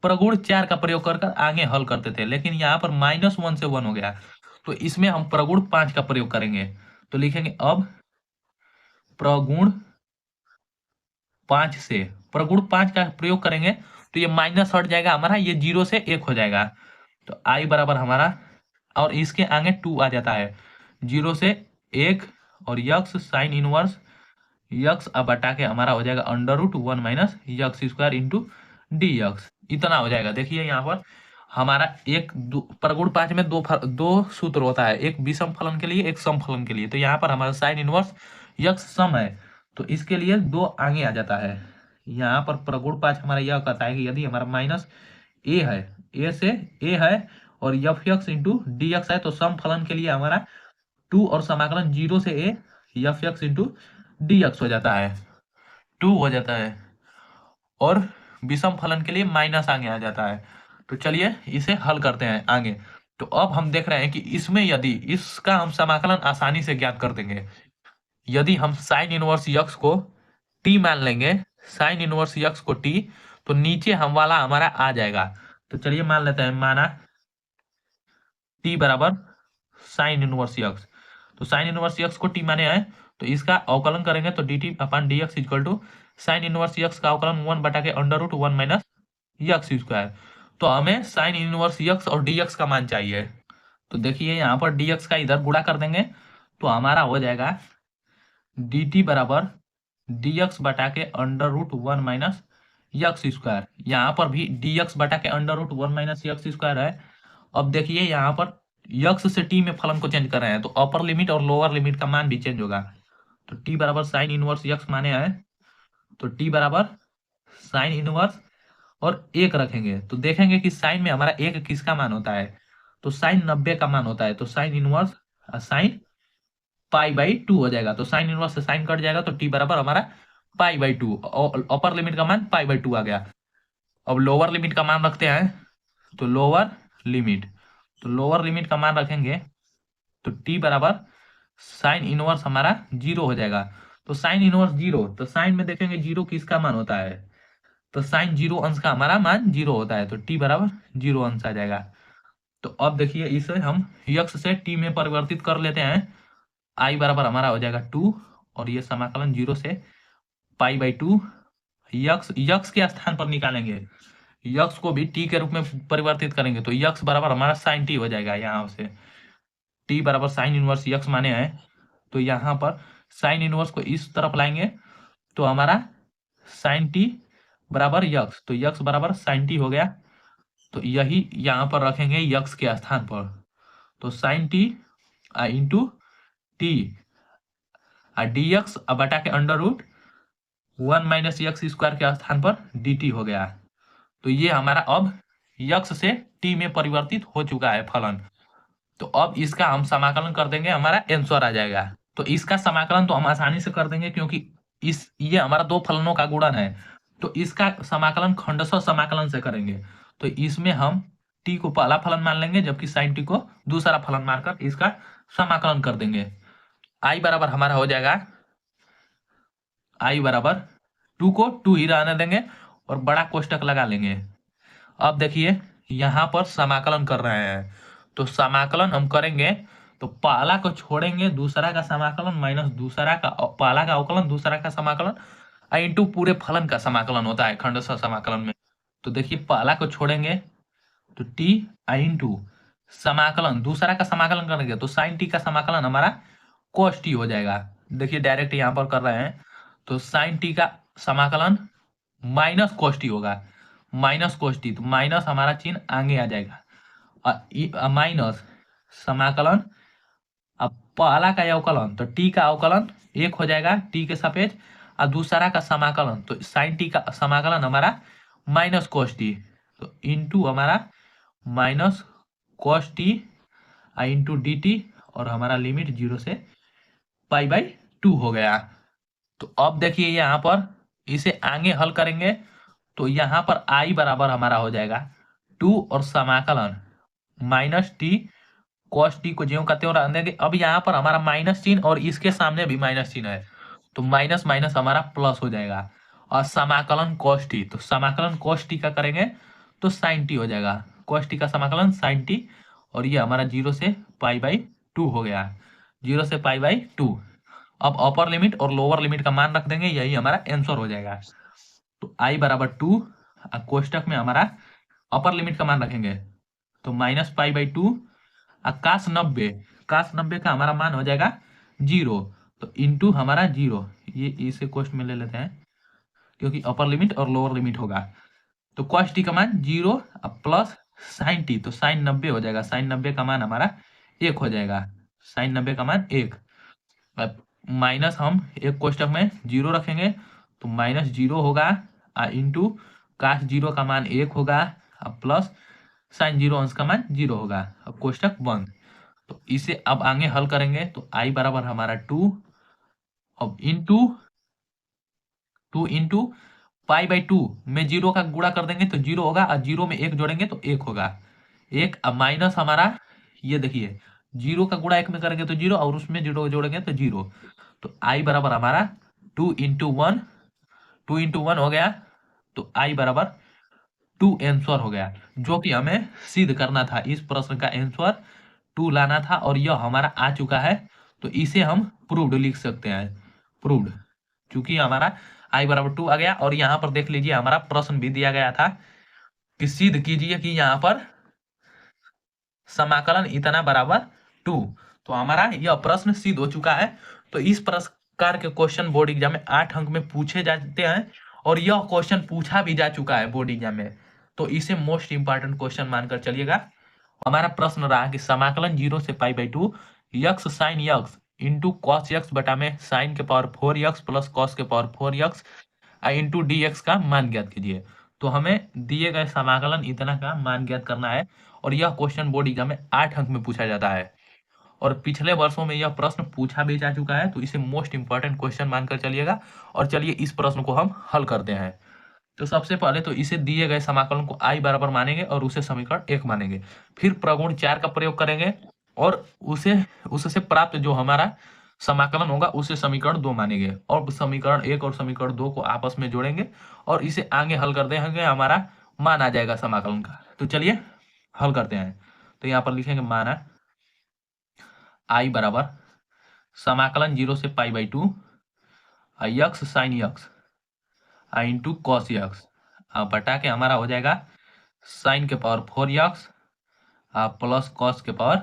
प्रगुण 4 का प्रयोग कर आगे हल करते थे। लेकिन यहाँ पर -1 से 1 हो गया तो इसमें हम प्रगुण 5 का प्रयोग करेंगे। तो लिखेंगे अब प्रगुण 5 से प्रगुण 5 का प्रयोग करेंगे तो ये माइनस हट जाएगा हमारा, ये 0 से 1 हो जाएगा। तो i बराबर हमारा और इसके आगे 2 आ जाता है, 0 से 1 और यक्स साइन इनवर्स यक्स अब बटा के हमारा हो जाएगा under root 1 minus X square into D x. इतना हो जाएगा। देखिए यहाँ पर हमारा प्रगुण 5 में दो सूत्र होता है, एक विषम फलन के लिए एक सम फलन के लिए। तो यहाँ पर हमारा साइन इनवर्स यक्स सम है तो इसके लिए 2 आगे आ जाता है। यहाँ पर प्रगुण 5 हमारा यह कहता है कि यदि हमारा माइनस ए है, ए से ए है और F x into D x है तो सम फलन के लिए हमारा 2 और समाकलन 0 से A F x into D x हो जाता है, 2 हो जाता है और विषम फलन के लिए माइनस आगे आ जाता है। तो चलिए इसे हल करते हैं आगे। तो अब हम देख रहे हैं कि इसमें यदि इसका हम समाकलन आसानी से ज्ञात कर देंगे। यदि हम साइन इनवर्स यक्स को t मान लेंगे, साइन इनवर्स यक्स को t, तो नीचे हम वाला हमारा आ जाएगा। तो चलिए मान लेते हैं, माना t बराबर साइन इनवर्स यक्स। तो साइन इनवर्स यक्स को t माने हैं तो इसका अवकलन करेंगे तो dt upon dx equal to sine inverse X का अवकलन 1 बटा के under root 1 minus X square. तो हमें साइन इनवर्स यक्स और dx का मान चाहिए। तो देखिए यहाँ पर dx का इधर गुणा कर देंगे तो हमारा हो जाएगा dt बराबर dx बटा के under root 1 minus X square. यहाँ पर भी dx बटा के under root 1 minus X square है। अब देखिए यहाँ पर यक्स से t में फलन को चेंज कर रहे हैं तो अपर लिमिट और लोअर लिमिट का मान भी चेंज होगा। तो t बराबर साइन इनवर्स यक्स माने हैं तो t बराबर साइन इनवर्स और 1 रखेंगे तो देखेंगे कि साइन में हमारा 1 किसका मान होता है, तो साइन 90 का मान होता है। तो साइन इनवर्स साइन π/2 हो जाएगा। तो साइन इनवर्स से साइन कट जाएगा तो t बराबर हमारा pi by two, upper limit का मान पाई बाई टू आ गया। अब लोअर लिमिट का मान रखते हैं, तो लिमिट लोअर लिमिट का मान रखेंगे तो टी बराबर साइन इनवर्स हमारा जीरो हो जाएगा। तो साइन इनवर्स जीरो, तो साइन में देखेंगे जीरो किसका मान होता है, तो साइन जीरो अंश का हमारा मान जीरो होता है, तो टी बराबर जीरो अंश आ जाएगा। तो अब देखिए इसे हम यक्स से टी में परिवर्तित कर लेते हैं। आई बराबर हमारा हो जाएगा टू, और ये समाकलन जीरो से pi by two, x x के स्थान पर निकालेंगे, यक्स को भी टी के रूप में परिवर्तित करेंगे, तो यक्स बराबर हमारा साइन टी हो जाएगा। यहाँ से टी बराबर साइन इनवर्स यक्स माने हैं, तो यहाँ पर साइन इनवर्स को इस तरफ लाएंगे तो हमारा साइन टी बराबर यक्स, तो यक्स बराबर साइन टी हो गया। तो यही यहाँ पर रखेंगे यक्स के स्थान पर, तो sine T into T D x बटा के under root one minus X square के स्थान पर डी टी हो गया। तो ये हमारा अब यक्स से टी में परिवर्तित हो चुका है फलन। तो अब इसका हम समाकलन कर देंगे, हमारा आंसर आ जाएगा। तो इसका समाकलन तो हम आसानी से कर देंगे, क्योंकि ये हमारा दो फलनों का गुणन है, तो इसका समाकलन खंडशः समाकलन से करेंगे। तो इसमें हम टी को पहला फलन मान लेंगे, जबकि साइन टी को दूसरा फलन मानकर इसका समाकलन कर देंगे। आई बराबर हमारा हो जाएगा, आई बराबर टू को टू ही रहने देंगे और बड़ा कोष्टक लगा लेंगे। अब देखिए यहाँ पर समाकलन कर रहे हैं, तो समाकलन हम करेंगे तो पहला को छोड़ेंगे, दूसरा का समाकलन माइनस दूसरा का, पहला का अवकलन दूसरा का समाकलन इंटू पूरे फलन का समाकलन होता है खंडशः समाकलन में। तो देखिए पहला को छोड़ेंगे तो टी इंटू समाकलन दूसरा का समाकलन करेंगे तो साइन टी का समाकलन हमारा कोस टी हो जाएगा। देखिए डायरेक्ट यहाँ पर कर रहे हैं, तो साइन टी का समाकलन माइनस कोस टी होगा, माइनस कोस टी, तो माइनस हमारा चिन्ह आगे आ जाएगा, माइनस समाकलन अब पहला का अवकलन, तो टी का अवकलन एक हो जाएगा टी के सापेक्ष, और दूसरा का समाकलन तो साइन टी का समाकलन हमारा माइनस कोस टी, तो इंटू हमारा minus cos t into d T, और हमारा लिमिट जीरो से पाई बाई टू हो गया। तो अब देखिए यहाँ पर इसे आगे हल करेंगे, तो यहाँ पर आई बराबर हमारा हो जाएगा टू और समाकलन माइनस टी कॉस टी को ज्यों का त्यों रहने देंगे। अब यहाँ पर हमारा माइनस चिन्ह और इसके सामने भी माइनस चिन्ह है, तो माइनस माइनस हमारा प्लस हो जाएगा, और समाकलन कॉस टी, तो समाकलन कॉस टी का करेंगे तो साइन टी हो जाएगा, कॉस टी का समाकलन साइन टी, और ये हमारा जीरो से पाई बाई टू हो गया, जीरो से पाई बाई टू। अब अपर लिमिट और लोअर लिमिट का मान रख देंगे, यही हमारा आंसर हो जाएगा। तो आई बराबर टू, कोष्टक में हमारा अपर लिमिट का मान रखेंगे तो माइनस पाई बाई टू, काश 90 का हमारा मान हो जाएगा जीरो, तो इंटू हमारा जीरो, ये इसे कोष्ट में ले लेते हैं क्योंकि अपर लिमिट और लोअर लिमिट होगा। तो कॉस टी का मान जीरो प्लस साइन टी, तो साइन 90 हो जाएगा, साइन 90 का मान हमारा एक हो जाएगा, साइन 90 का मान एक, माइनस हम एक कोष्टक में जीरो रखेंगे तो माइनस जीरो होगा, इंटू काश जीरो का मान एक होगा, प्लस साइन जीरो अंश का मान जीरो होगा। अब कोष्टक बंद। तो इसे अब आगे हल करेंगे तो आई बराबर हमारा टू, अब two into pi by two में जीरो का गुणा कर देंगे तो जीरो होगा, और जीरो में एक जोड़ेंगे तो एक होगा, एक, अब माइनस हमारा ये देखिए जीरो का गुणा एक में करेंगे तो जीरो, और उसमें जीरो जोड़ेंगे तो जीरो, तो आई बराबर हमारा टू इंटू वन हो गया, तो आई बराबर टू आंसर हो गया, जो कि हमें सिद्ध करना था। इस प्रश्न का आंसर टू लाना था और यह हमारा आ चुका है, तो इसे हम प्रूव्ड लिख सकते हैं, प्रूव्ड, क्योंकि हमारा आई बराबर टू आ गया। और यहाँ पर देख लीजिए हमारा प्रश्न भी दिया गया था कि सिद्ध कीजिए कि यहाँ पर समाकलन इतना बराबर टू, तो हमारा यह प्रश्न सिद्ध हो चुका है। तो इस प्रकार के क्वेश्चन बोर्ड एग्जाम में 8 अंक में पूछे जाते हैं, और यह क्वेश्चन पूछा भी जा चुका है बोर्ड एग्जाम में, तो इसे मोस्ट इंपॉर्टेंट क्वेश्चन मानकर चलिएगा। हमारा प्रश्न रहा कि समाकलन जीरो से pi by two x sign x into cos x बटा में साइन के पावर 4x प्लस कॉस के power 4x into D x का मान ज्ञात कीजिए। तो हमें दिए गए समाकलन इतना का मान ज्ञात करना है, और यह क्वेश्चन बोर्ड एग्जाम में 8 अंक में पूछा जाता है। और पिछले वर्षों में यह प्रश्न पूछा भी जा चुका है, तो इसे मोस्ट इंपॉर्टेंट क्वेश्चन मानकर चलिएगा। और चलिए इस प्रश्न को हम हल करते हैं। तो सबसे पहले तो इसे दिए गए समाकलन को i बराबर मानेंगे और उसे समीकरण 1 मानेंगे। फिर प्रगुण 4 का प्रयोग करेंगे और उससे प्राप्त जो हमारा समाकलन होगा उसे समीकरण 2 मानेंगे। और समीकरण 1 और समीकरण 2 को आपस में जोड़ेंगे और इसे आगे हल कर देंगे, हमारा मान आ जाएगा समाकलन का। तो चलिए हल करते हैं। तो यहाँ पर लिखेंगे माना i बराबर समाकलन 0 से पाई by 2 x sign x into cos x बटा के हमारा हो जाएगा साइन के पावर 4 यक्स प्लस कॉस के power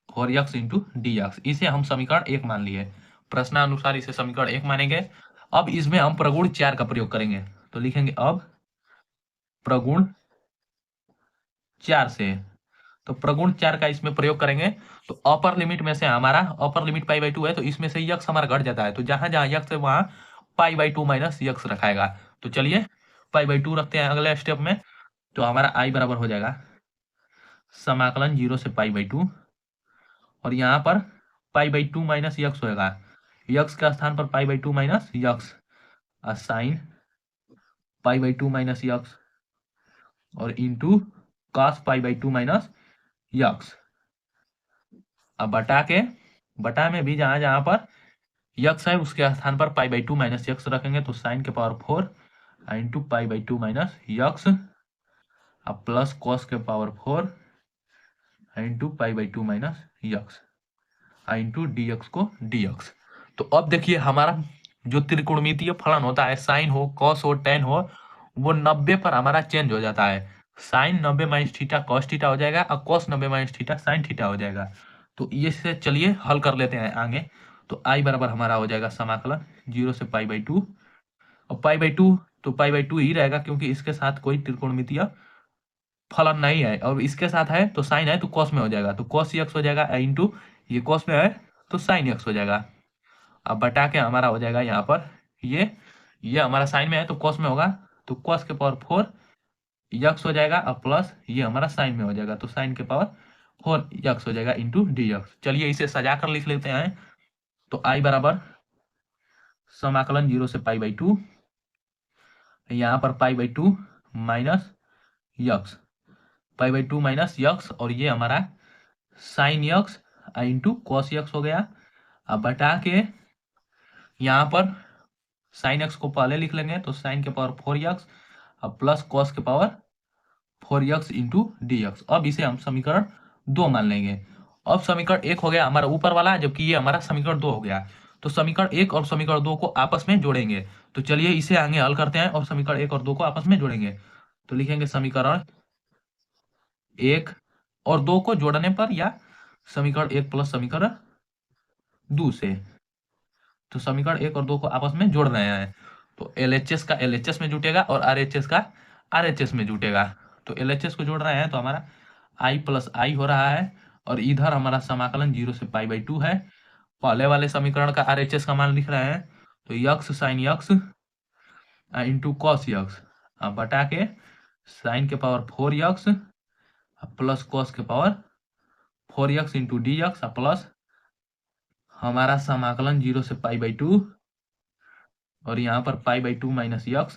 4 x into d x. इसे हम समीकरण 1 मान लिए। प्रश्नानुसार इसे समीकरण 1 मानेंगे। अब इसमें हम प्रगुण 4 का प्रयोग करेंगे। तो लिखेंगे अब प्रगुण 4 से, तो प्रगुण 4 का इसमें प्रयोग करेंगे। तो अपर लिमिट में से हमारा अपर लिमिट पाई बाई 2 है, तो इसमें से यक्स हमारा घट जाता है। तो जहां जहां यक्स है वहां पाई बाई 2 माइनस यक्स रखाएगा। तो चलिए पाई बाई 2 रखते हैं अगले स्टेप में। तो हमारा आई बराबर हो जाएगा समाकलन 0 से पाई बाई 2 और यहाँ पर पाई बाई 2 माइनस यक्स होगा। यक्स का स्थान पर pi by 2 minus x sine pi by 2 minus x और into cos pi by 2 minus x. अब बटा में भी जहां जहां पर यक्स है उसके स्थान पर पाई बाई 2 माइनस यक्स रखेंगे। तो साइन के power 4 into pi by 2 minus x अब प्लस कॉस के power 4 into pi by 2 minus x into D x को डी एक्स। तो अब देखिए हमारा जो त्रिकोणमितीय फलन होता है, साइन हो कॉस हो टेन हो, वो 90 पर हमारा चेंज हो जाता है। Sine 90 minus theta cos theta हो जाएगा और cos 90 minus theta sine theta हो जाएगा। तो ये से चलिए हल कर लेते हैं आगे। तो आई बराबर हमारा हो जाएगा समाकलन 0 से पाई बाई 2 और पाई बाई 2 तो पाई बाई 2 ही रहेगा क्योंकि इसके साथ कोई त्रिकोणमितीय फलन नहीं है। और इसके साथ है तो साइन है तो कॉस में हो जाएगा। तो कॉस एक्स हो जाएगा इंटू ये कॉस में है तो साइन एक्स हो जाएगा। अब बटा के हमारा हो जाएगा यहाँ पर ये हमारा साइन में है तो कॉस में होगा। तो कॉस के पावर 4 यक्स हो जाएगा और प्लस ये हमारा साइन में हो जाएगा। तो साइन के पावर 4 यक्स हो जाएगा इंटू डी यक्स। चलिए इसे सजा कर लिख लेते हैं। तो आई बराबर समाकलन 0 से पाई बाई 2 यहाँ पर pi by 2 minus x pi by 2 minus x और ये हमारा sign x into cos x हो गया। अब बटा के यहाँ पर साइन एक्स को पहले लिख लेंगे। तो साइन के पावर 4 यक्स अब प्लस कॉस के power 4 x into D x. अब इसे हम समीकरण 2 मान लेंगे। अब समीकरण 1 हो गया हमारा ऊपर वाला, जबकि ये हमारा समीकरण 2 हो गया। तो समीकरण 1 और समीकरण 2 को आपस में जोड़ेंगे। तो चलिए इसे आगे हल करते हैं और समीकरण 1 और 2 को आपस में जोड़ेंगे। तो लिखेंगे समीकरण 1 और 2 को जोड़ने पर या समीकरण 1 प्लस समीकरण 2 से, तो समीकरण 1 और 2 को आपस में जोड़ रहे हैं। तो LHS का LHS में जुटेगा और RHS का RHS में जुटेगा। तो LHS को जोड़ रहे हैं तो हमारा i प्लस आई हो रहा है और इधर हमारा समाकलन 0 से पाई बाई 2 है। पहले वाले समीकरण का RHS का मान लिख रहे हैं। तो x sign x into cos x बटा के साइन के पावर 4 यक्स प्लस कॉस के power 4 x into d x plus हमारा समाकलन 0 से पाई बाई 2 और यहाँ पर पाई बाई 2 माइनस यक्स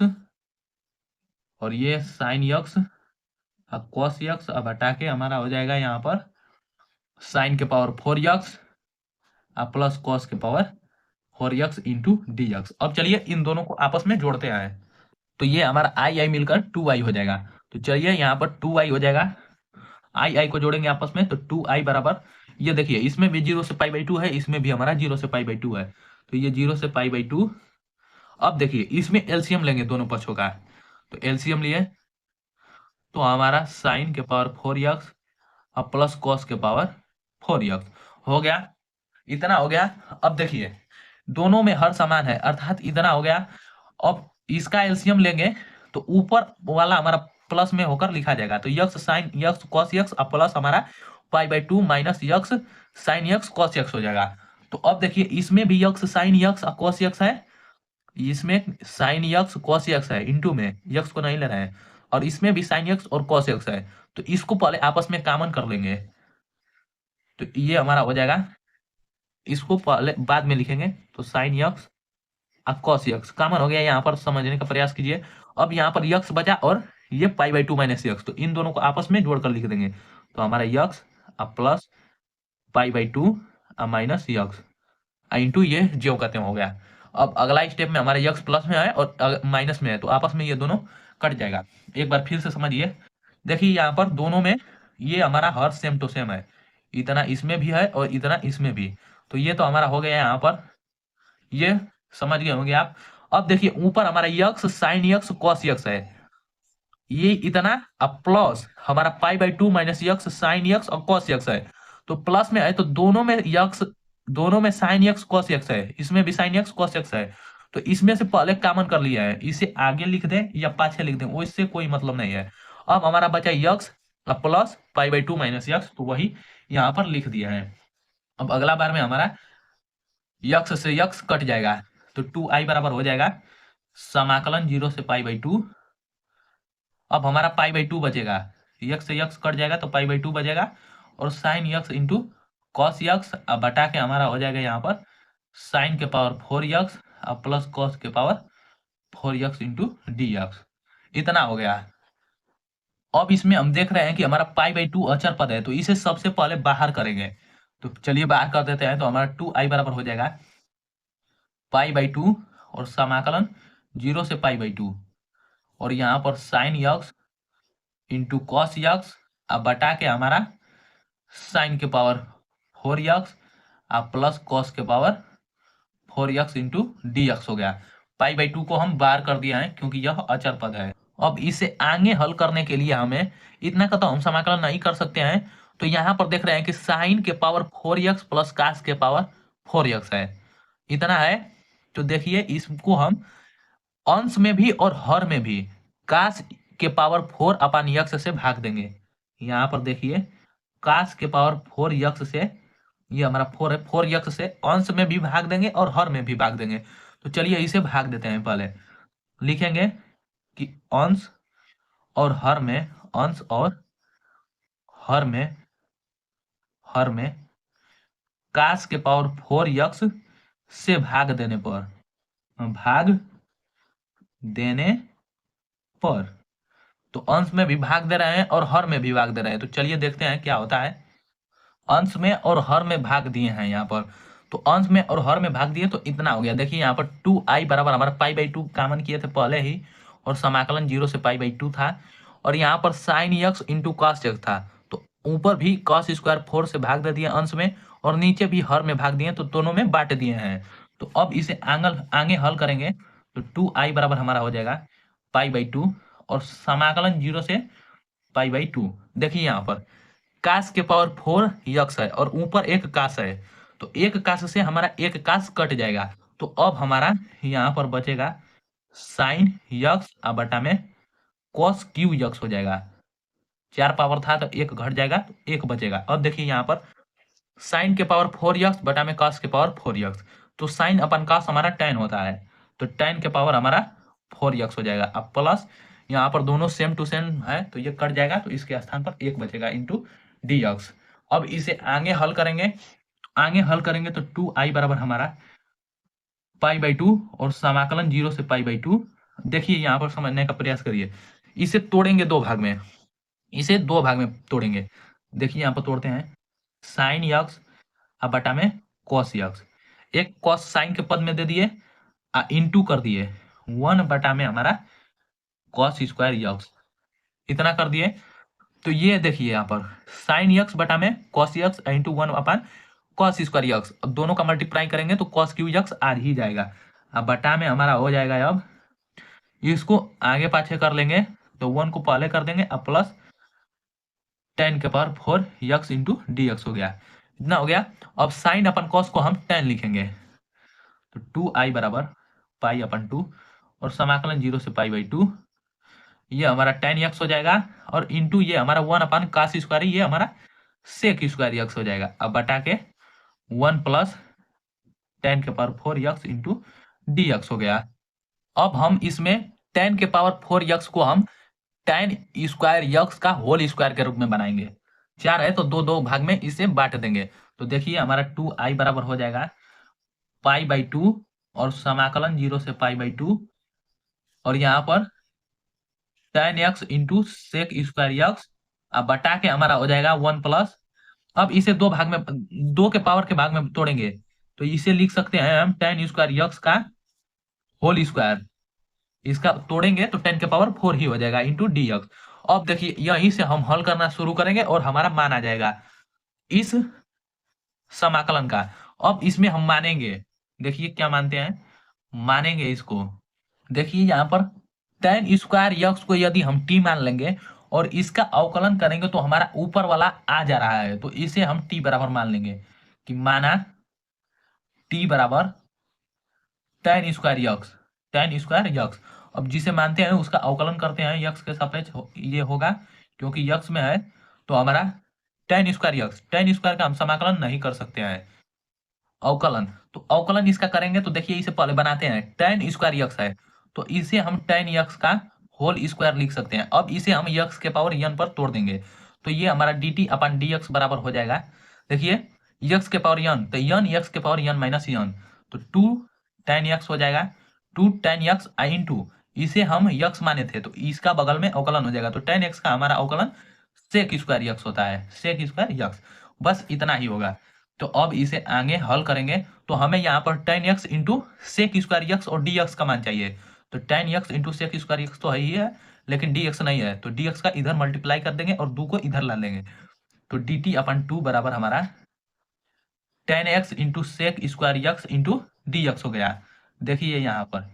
और ये साइन यक्स अब कॉस यक्स अब हटा के हमारा हो जाएगा यहाँ पर साइन के पावर 4 यक्स प्लस कॉस के power 4 x into d x. अब चलिए इन दोनों को आपस में जोड़ते हैं। तो ये हमारा आई मिलकर 2i हो जाएगा। तो चलिए यहाँ पर 2i हो जाएगा। आई को जोड़ेंगे आपस में। तो 2i बराबर ये देखिए इसमें भी 0 से पाई बाई 2 है, इसमें भी हमारा 0 से पाई बाई 2 है। तो ये 0 से पाई बाई 2। अब देखिए इसमें एलसीएम लेंगे दोनों पक्षों का। तो एलसीएम लिए तो हमारा साइन के पावर 4 यक्स अब प्लस कॉस के पावर 4 यक्स हो गया। इतना हो गया। अब देखिए दोनों में हर समान है अर्थात इतना हो गया। अब इसका एलसीएम लेंगे तो ऊपर वाला हमारा प्लस में होकर लिखा जाएगा। तो x sign x cos x अब प्लस हमारा पाई by 2 minus x sign x cos x हो जाएगा। तो अब देखिए इसमें भी यक्स साइन यक्स और कॉस यक्स है, इसमें साइन यक्स कॉस यक्स है इंटू में यक्स को नहीं ले रहे हैं और इसमें भी साइन यक्स और कॉस यक्स है। तो इसको पहले आपस में कॉमन कर लेंगे। तो ये हमारा हो जाएगा इसको पहले बाद में लिखेंगे। तो साइन यक्स और कॉस यक्स कॉमन हो गया, यहाँ पर समझने का प्रयास कीजिए। अब यहाँ पर यक्स बचा और ये pi by two minus x, तो इन दोनों को आपस में जोड़कर लिख देंगे। तो हमारा x plus pi by two minus x into ये जो कहते हैं हो गया। अब अगला स्टेप में हमारे यक्स प्लस में है और माइनस में है, तो आपस में ये दोनों कट जाएगा। एक बार फिर से समझिए, देखिए यहाँ पर दोनों में ये हमारा हर सेम टू सेम है, इतना इसमें भी है और इतना इसमें भी। तो ये तो हमारा हो गया यहाँ पर, ये समझ गए होंगे आप। अब देखिए ऊपर हमारा x sign x cos x है, ये इतना। अब प्लस हमारा pi by two minus x sign x और कॉस यक्स है, तो प्लस में है तो दोनों में यक्स, दोनों में साइन यक्स कॉस यक्स है, इसमें भी साइन यक्स कॉस यक्स है। तो इसमें से पहले कॉमन कर लिया है, इसे आगे लिख दें या पाछे लिख दें वो इससे कोई मतलब नहीं है। अब हमारा बचा x plus pi by two minus x, तो वही यहाँ पर लिख दिया है। अब अगला बार में हमारा यक्स से यक्स कट जाएगा, तो टू आई बराबर हो जाएगा समाकलन 0 से पाई बाई टू। अब हमारा पाई बाई टू बचेगा, यक्स से यक्स कट जाएगा तो पाई बाई टू बचेगा, और sign x into cos x अब बटा के हमारा हो जाएगा यहाँ पर साइन के पावर 4 यक्स अब प्लस कॉस के power 4 x into d x, इतना हो गया। अब इसमें हम देख रहे हैं कि हमारा पाई बाई टू अचर पद है, तो इसे सबसे पहले बाहर करेंगे। तो चलिए बाहर कर देते हैं। तो हमारा टू आई बराबर हो जाएगा पाई बाई टू और समाकलन 0 से पाई बाई टू, और यहाँ पर sign x into cos x अब बटा के हमारा साइन के पावर 4 यक्स अब प्लस कॉस के power 4 x into d x हो गया। पाई बाई टू को हम बाहर कर दिया है क्योंकि यह अचर पद है। अब इसे आगे हल करने के लिए हमें इतना का तो हम समाकलन नहीं कर सकते हैं। तो यहाँ पर देख रहे हैं कि साइन के पावर 4 यक्स प्लस कास के पावर 4 यक्स है, इतना है। तो देखिए इसको हम अंश में भी और हर में भी कास के पावर 4/यक्स से भाग देंगे। यहाँ पर देखिए कास के पावर 4 यक्स से, ये हमारा 4 है, 4 यक्स से अंश में भी भाग देंगे और हर में भी भाग देंगे। तो चलिए इसे भाग देते हैं। पहले लिखेंगे कि अंश और हर में, अंश और हर में कास के पावर 4 यक्स से भाग देने पर तो अंश में भी भाग दे रहे हैं और हर में भी भाग दे रहे हैं। तो चलिए देखते हैं क्या होता है। अंश में और हर में भाग दिए हैं यहाँ पर, तो अंश में और हर में भाग दिए तो इतना हो गया। देखिए यहाँ पर टू आई बराबर हमारा पाई बाई टू कॉमन किए थे पहले ही, और समाकलन 0 से पाई बाई टू था, और यहाँ पर sign x into cos x था, तो ऊपर भी कॉस स्क्वायर 4 से भाग दे दिए अंश में, और नीचे भी हर में भाग दिए, तो दोनों में बांट दिए हैं। तो अब इसे आगे हल करेंगे। तो टू आई बराबर हमारा हो जाएगा पाई बाई टू और समाकलन 0 से पाई बाई टू। देखिए यहाँ पर कास के पावर 4 यक्स है और ऊपर एक कास है, तो एक कास से हमारा एक कास कट जाएगा। तो अब हमारा यहाँ पर बचेगा साइन यक्स बटा में कॉस क्यू यक्स हो जाएगा। 4 पावर था तो एक घट जाएगा तो एक बचेगा। अब देखिए यहाँ पर साइन के पावर 4 यक्स बटा में कॉस के पावर 4 यक्स, तो साइन अपन कॉस हमारा टेन होता है, तो टेन के पावर हमारा 4 यक्स हो जाएगा। अब प्लस यहाँ पर दोनों सेम टू सेम है तो ये कट जाएगा, तो इसके स्थान पर एक बचेगा इंटू डी यक्स। अब इसे आगे हल करेंगे तो टू आई बराबर हमारा पाई बाई टू और समाकलन 0 से पाई बाई टू। देखिए यहाँ पर समझने का प्रयास करिए, इसे तोड़ेंगे दो भाग में तोड़ेंगे। देखिए यहाँ पर तोड़ते हैं, साइन यक्स अब बटा में कॉस यक्स, एक कॉस साइन के पद में दे दिए इंटू कर दिए 1 बटा में हमारा कॉस स्क्वायर यक्स, इतना कर दिए। तो ये देखिए यहाँ पर साइन यक्स बटा में कॉस यक्स इंटू 1 अपन कॉस स्क्वायर यक्स, अब दोनों का मल्टीप्लाई करेंगे तो कॉस क्यू यक्स आ ही जाएगा। अब बटा में हमारा हो जाएगा, अब इसको आगे पाछे कर लेंगे तो 1 को पहले कर देंगे, अब प्लस टेन के power 4 x into d x हो गया, इतना हो गया। अब साइन अपन कॉस को हम टेन लिखेंगे, तो टू आई बराबर पाई अपन टू और समाकलन 0 से पाई बाई टू, ये हमारा टेन यक्स हो जाएगा, और इंटू ये हमारा 1 अपन कास स्क्वायर, ये हमारा सेक स्क्वायर यक्स हो जाएगा। अब बटा के 1 प्लस टेन के power 4 x into d x हो गया। अब हम इसमें टेन के पावर 4 यक्स को हम टेन स्क्वायर यक्स का होल स्क्वायर के रूप में बनाएंगे। 4 है तो दो दो भाग में इसे बांट देंगे, तो देखिए हमारा 2i बराबर हो जाएगा पाई बाई 2 और समाकलन 0 से पाई बाई 2 और यहाँ पर tan x into sec square x अब बटा के हमारा हो जाएगा 1 प्लस। अब इसे दो भाग में, दो के पावर के भाग में तोड़ेंगे तो इसे लिख सकते हैं हम tan स्क्वायर यक्स का होल स्क्वायर। इसका तोड़ेंगे तो 10 के पावर 4 ही हो जाएगा इंटू डी एक्स। अब देखिए यहीं से हम हल करना शुरू करेंगे और हमारा मान आ जाएगा इस समाकलन का। अब इसमें हम मानेंगे, देखिए क्या मानते हैं, मानेंगे इसको। देखिए यहाँ पर tan स्क्वायर यक्स को यदि हम t मान लेंगे और इसका अवकलन करेंगे तो हमारा ऊपर वाला आ जा रहा है, तो इसे हम t बराबर मान लेंगे कि माना t बराबर tan square x, tan square x. अब जिसे मानते हैं उसका अवकलन करते हैं यक्स के सापेक्ष ये होगा, क्योंकि यक्स में है तो हमारा tan square x, tan square का हम समाकलन नहीं कर सकते हैं, अवकलन। तो अवकलन इसका करेंगे तो देखिए इसे पहले बनाते हैं, tan स्क्वायर यक्स है तो इसे हम tan यक्स का होल स्क्वायर लिख सकते हैं। अब इसे हम यक्स के पावर n पर तोड़ देंगे तो ये हमारा dt अपन dx बराबर हो जाएगा। देखिए यक्स के पावर n तो n यक्स के पावर n माइनस n तो 2 tan यक्स हो जाएगा, 2 tan यक्स इंटू इसे हम यक्स माने थे तो इसका बगल में अवकलन हो जाएगा, तो tan x का हमारा अवकलन सेक स्क्वायर यक्स होता है, सेक स्क्वायर यक्स। बस इतना ही होगा। तो अब इसे आगे हल करेंगे तो हमें यहाँ पर tan x into sec square X और dx का मान चाहिए। तो tan x into sec square X तो है ही है लेकिन dx नहीं है, तो dx का इधर मल्टीप्लाई कर देंगे और 2 को इधर ला लेंगे तो dt अपन 2 बराबर हमारा tan x into sec square x into dx हो गया। देखिए यहाँ पर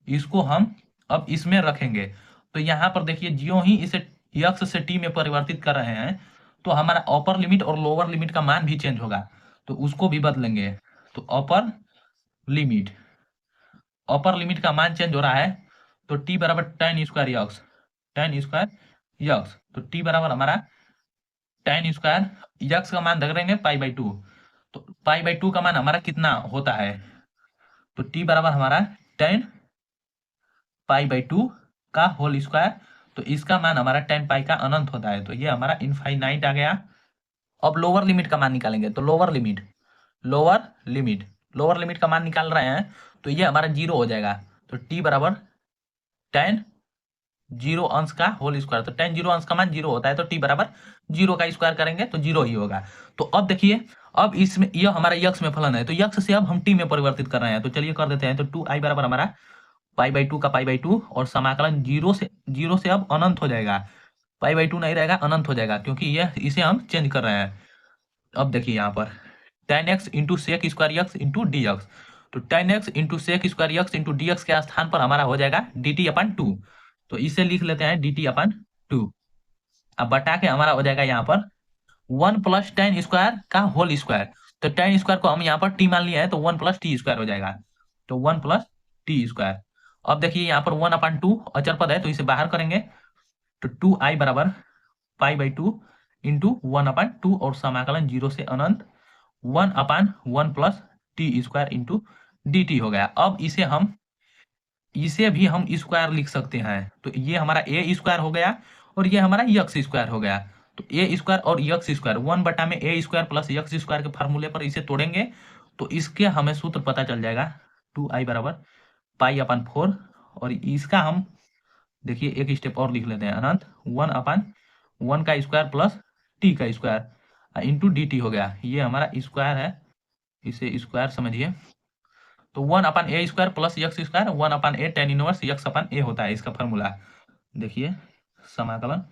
इसको हम अब इसमें रखेंगे तो यहाँ पर देखिए ज्यों ही इसे यक्स से t में परिवर्तित कर रहे हैं तो हमारा अपर लिमिट और लोअर लिमिट का मान भी चेंज होगा तो उसको भी बदलेंगे। तो लिमिट अपर लिमिट का मान चेंज हो रहा है तो t बराबर tan square x, tan square X तो t बराबर हमारा tan स्क्वायर यक्स का मान रखेंगे पाई बाई 2, तो पाई बाई 2 का मान हमारा कितना होता है तो t बराबर हमारा tan पाई बाई 2 का होल स्क्वायर, तो इसका मान हमारा tan पाई का अनंत होता है तो ये हमारा इनफाइनाइट आ गया। अब लोअर लिमिट का मान निकालेंगे तो लोअर लिमिट का मान निकाल रहे हैं तो ये हमारा 0 हो जाएगा तो t बराबर tan 0 अंश का होल स्क्वायर, तो tan 0 अंश का मान 0 होता है तो t बराबर 0 का स्क्वायर करेंगे तो 0 ही होगा। तो अब देखिए अब इसमें यह हमारा यक्स में फलन है तो यक्स से अब हम t में परिवर्तित कर रहे हैं तो चलिए कर देते हैं। तो 2i बराबर हमारा पाई बाई 2 का पाई बाई 2 और समाकलन 0 से अब अनंत हो जाएगा, पाई बाई 2 नहीं रहेगा अनंत हो जाएगा क्योंकि ये इसे हम चेंज कर रहे हैं। अब देखिए यहाँ पर tan x into sec square x into D X, तो tan x into sec square x into D X के स्थान पर हमारा हो जाएगा dt अपन 2, तो इसे लिख लेते हैं dt अपन 2। अब बटा के हमारा हो जाएगा यहाँ पर 1 प्लस tan स्क्वायर का होल स्क्वायर, तो tan स्क्वायर को हम यहाँ पर t मान लिया है तो 1 प्लस टी स्क्वायर हो जाएगा, तो 1 प्लस टी स्क्वायर। अब देखिए यहाँ पर 1 अपन 2 अचर पद है तो इसे बाहर करेंगे तो 2i बराबर पाई बाई 2 इंटू 1 अपन 2 और समाकलन 0 से अनंत 1 अपान 1 plus T square into d T हो गया। अब इसे भी हम स्क्वायर लिख सकते हैं तो ये हमारा ए स्क्वायर हो गया और ये हमारा यक्स स्क्वायर हो गया, तो ए स्क्वायर और यक्स स्क्वायर 1 बटा में a square plus x square के फार्मूले पर इसे तोड़ेंगे तो इसके हमें सूत्र पता चल जाएगा 2i बराबर पाई अपन 4 और इसका हम देखिए एक स्टेप और लिख लेते हैं अनंत 1 अपान 1 का स्क्वायर प्लस टी का स्क्वायर इंटू डी टी हो गया, ये हमारा स्क्वायर है इसे स्क्वायर समझिए। तो 1 upon a square plus x square 1 upon a tan inverse x upon a होता है इसका फॉर्मूला। देखिए समाकलन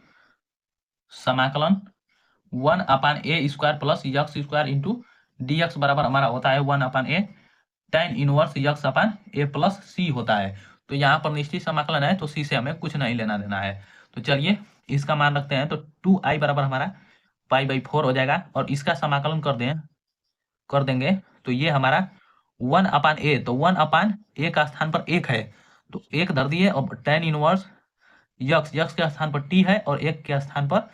1 upon a square plus x square into D x बराबर हमारा होता है 1 upon a tan inverse x upon a plus c होता है। तो यहाँ पर निश्चित समाकलन है तो सी से हमें कुछ नहीं लेना देना है। तो चलिए इसका मान रखते हैं तो 2i बराबर हमारा पाई बाई 4 हो जाएगा और इसका समाकलन कर देंगे तो ये हमारा 1 अपान ए, तो 1 अपान ए का स्थान पर 1 है तो 1 धर दिए और टेन इनवर्स यक्स के स्थान पर टी है और ए के स्थान पर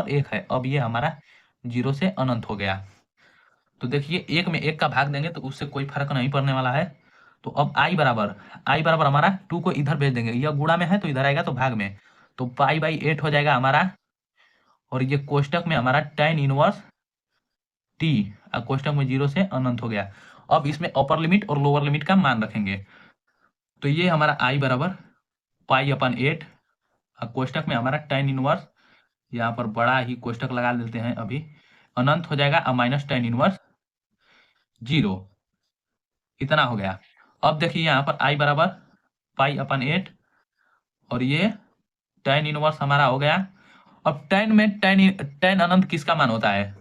1 है। अब ये हमारा 0 से अनंत हो गया। तो देखिए 1 में 1 का भाग देंगे तो उससे कोई फर्क नहीं पड़ने वाला है। तो अब i बराबर हमारा 2 को इधर भेज देंगे, यह गुणा में है तो इधर आएगा तो भाग में, तो पाई बाई 8 हो जाएगा हमारा और ये कोष्टक में हमारा tan इनवर्स टी, कोष्टक में 0 से अनंत हो गया। अब इसमें अपर लिमिट और लोअर लिमिट का मान रखेंगे। तो ये हमारा आई बराबर π/8, कोष्टक में हमारा tan इनवर्स, यहाँ पर बड़ा ही कोष्टक लगा देते हैं अभी, अनंत हो जाएगा माइनस tan इनवर्स 0, इतना हो गया। अब देखिए यहाँ पर आई बराबर π/8 और ये tan इनवर्स हमारा हो गया। अब tan में tan अनंत किसका मान होता है?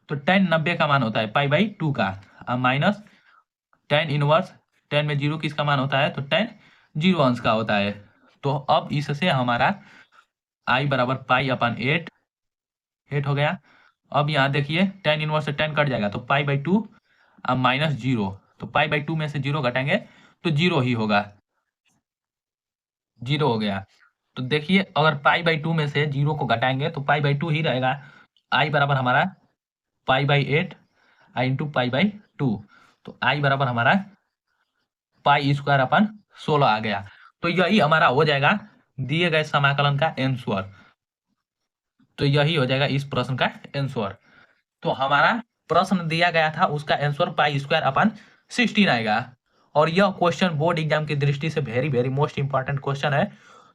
तो tan 90 का मान होता है π/2 का, माइनस tan इनवर्स, tan में 0 किसका मान होता है? तो tan 0 अंश का होता है। तो अब इससे हमारा आई बराबर π/8 हो गया। अब यहाँ देखिए tan इनवर्स से tan कट जाएगा तो π/2 माइनस 0, तो π/2 में से 0 घटाएंगे तो 0 ही होगा, 0 हो गया। तो देखिए अगर π/2 में से 0 को घटाएंगे तो π/2 ही रहेगा। आई बराबर हमारा π/8 इंटू π/2, तो आई बराबर हमारा π² 16 आ गया। तो यही हमारा हो जाएगा दिए गए समाकलन का आंसर। तो यही हो जाएगा इस प्रश्न का आंसर। तो हमारा प्रश्न दिया गया था उसका आंसर π² 16 आएगा। और यह क्वेश्चन बोर्ड एग्जाम की दृष्टि से very very most important question है।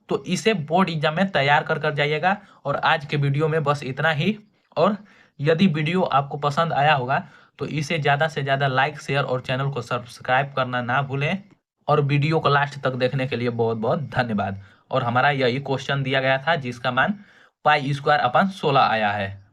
तो इसे बोर्ड एग्जाम में तैयार कर जाइएगा। और आज के वीडियो में बस इतना ही। और यदि वीडियो आपको पसंद आया होगा तो इसे ज़्यादा से ज़्यादा लाइक, शेयर और चैनल को सब्सक्राइब करना ना भूलें। और वीडियो को लास्ट तक देखने के लिए बहुत बहुत धन्यवाद। और हमारा यही क्वेश्चन दिया गया था जिसका मान π² 16 आया है।